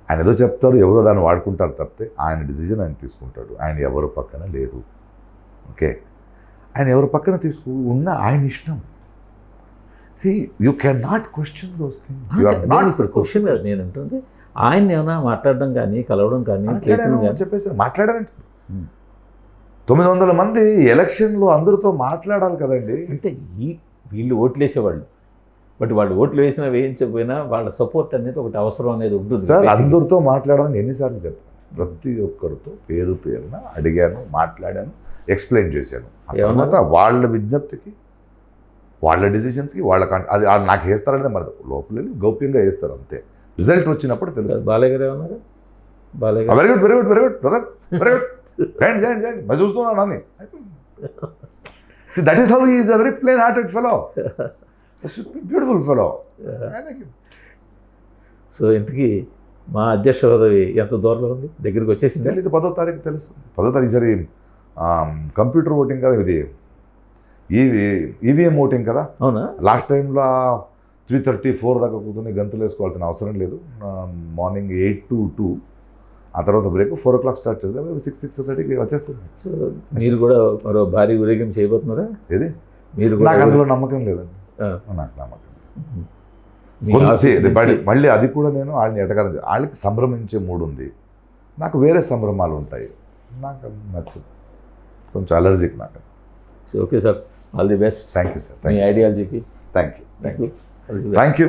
ఆయన ఏదో చెప్తారు, ఎవరో దాన్ని వాడుకుంటారు తప్పితే ఆయన డిసిజన్ ఆయన తీసుకుంటాడు. ఆయన ఎవరు పక్కన లేదు, ఓకే. ఆయన ఎవరి పక్కన ఉన్న ఆయన ఇష్టం. You can not question those things. You are not question కాదు నేను అంటుంది, ఆయన ఏమైనా మాట్లాడడం కానీ కలవడం కానీ చెప్పేసి మాట్లాడారంటే 900 మంది ఎలక్షన్లో అందరితో మాట్లాడాలి కదండి. అంటే వీళ్ళు ఓట్లు వేసేవాళ్ళు, బట్ వాళ్ళు ఓట్లు వేసినా వేయించకపోయినా వాళ్ళ సపోర్ట్ అనేది ఒకటి అవసరం అనేది ఉంటుంది సార్. అందరితో మాట్లాడాలని ఎన్నిసార్లు చెప్పాను, ప్రతి ఒక్కరితో పేరు పేరున అడిగాను, మాట్లాడాను, ఎక్స్ప్లెయిన్ చేశాను. తర్వాత వాళ్ళ విజ్ఞప్తికి, వాళ్ళ డిసిషన్స్కి, అది వాళ్ళు నాకు వేస్తారనేది మరి లోపల వెళ్ళి గౌప్యంగా వేస్తారు అంతే. రిజల్ట్ వచ్చినప్పుడు తెలుసు. బాలయ్య గారు ఏమన్నారు? Balayya very good very good very good brother, very good, చేయండి మరి చూస్తున్నాను అని. That is how he is a very plain hearted fellow, beautiful fellow. So ఇంతకీ మా అధ్యక్ష పదవి ఎంత దూరంలో ఉంది? దగ్గరికి వచ్చేసింది. తెలీదు, 10వ తారీఖు తెలుస్తుంది. 10వ తారీఖు సరే కంప్యూటర్ ఓటింగ్ కదా ఇది, ఈవీఎం ఓటింగ్ కదా. అవునా? లాస్ట్ టైంలో 3:34 దాకా కూర్చొని గంతులు వేసుకోవాల్సిన అవసరం లేదు. మార్నింగ్ 8 to 2, ఆ తర్వాత బ్రేక్ 4 o'clock స్టార్ట్ చేస్తే 6:30కి వచ్చేస్తుంది. సో మీరు కూడా మరో భారీ ఊరేగింపు చేయబోతున్నారా? ఏది? మీరు నాకు అందులో నమ్మకం లేదండి. నాకు నమ్మకం మళ్ళీ అది కూడా నేను వాళ్ళని ఎటకారం, వాళ్ళకి సంభ్రమించే మూడు ఉంది, నాకు వేరే సంభ్రమాలు ఉంటాయి. నాకు నచ్చదు, కొంచెం అలర్జిక్ నాకు. Okay sir, all the best. Thank you sir. మీ ఐడియాలజీకి thank you. Thank you. Thank you.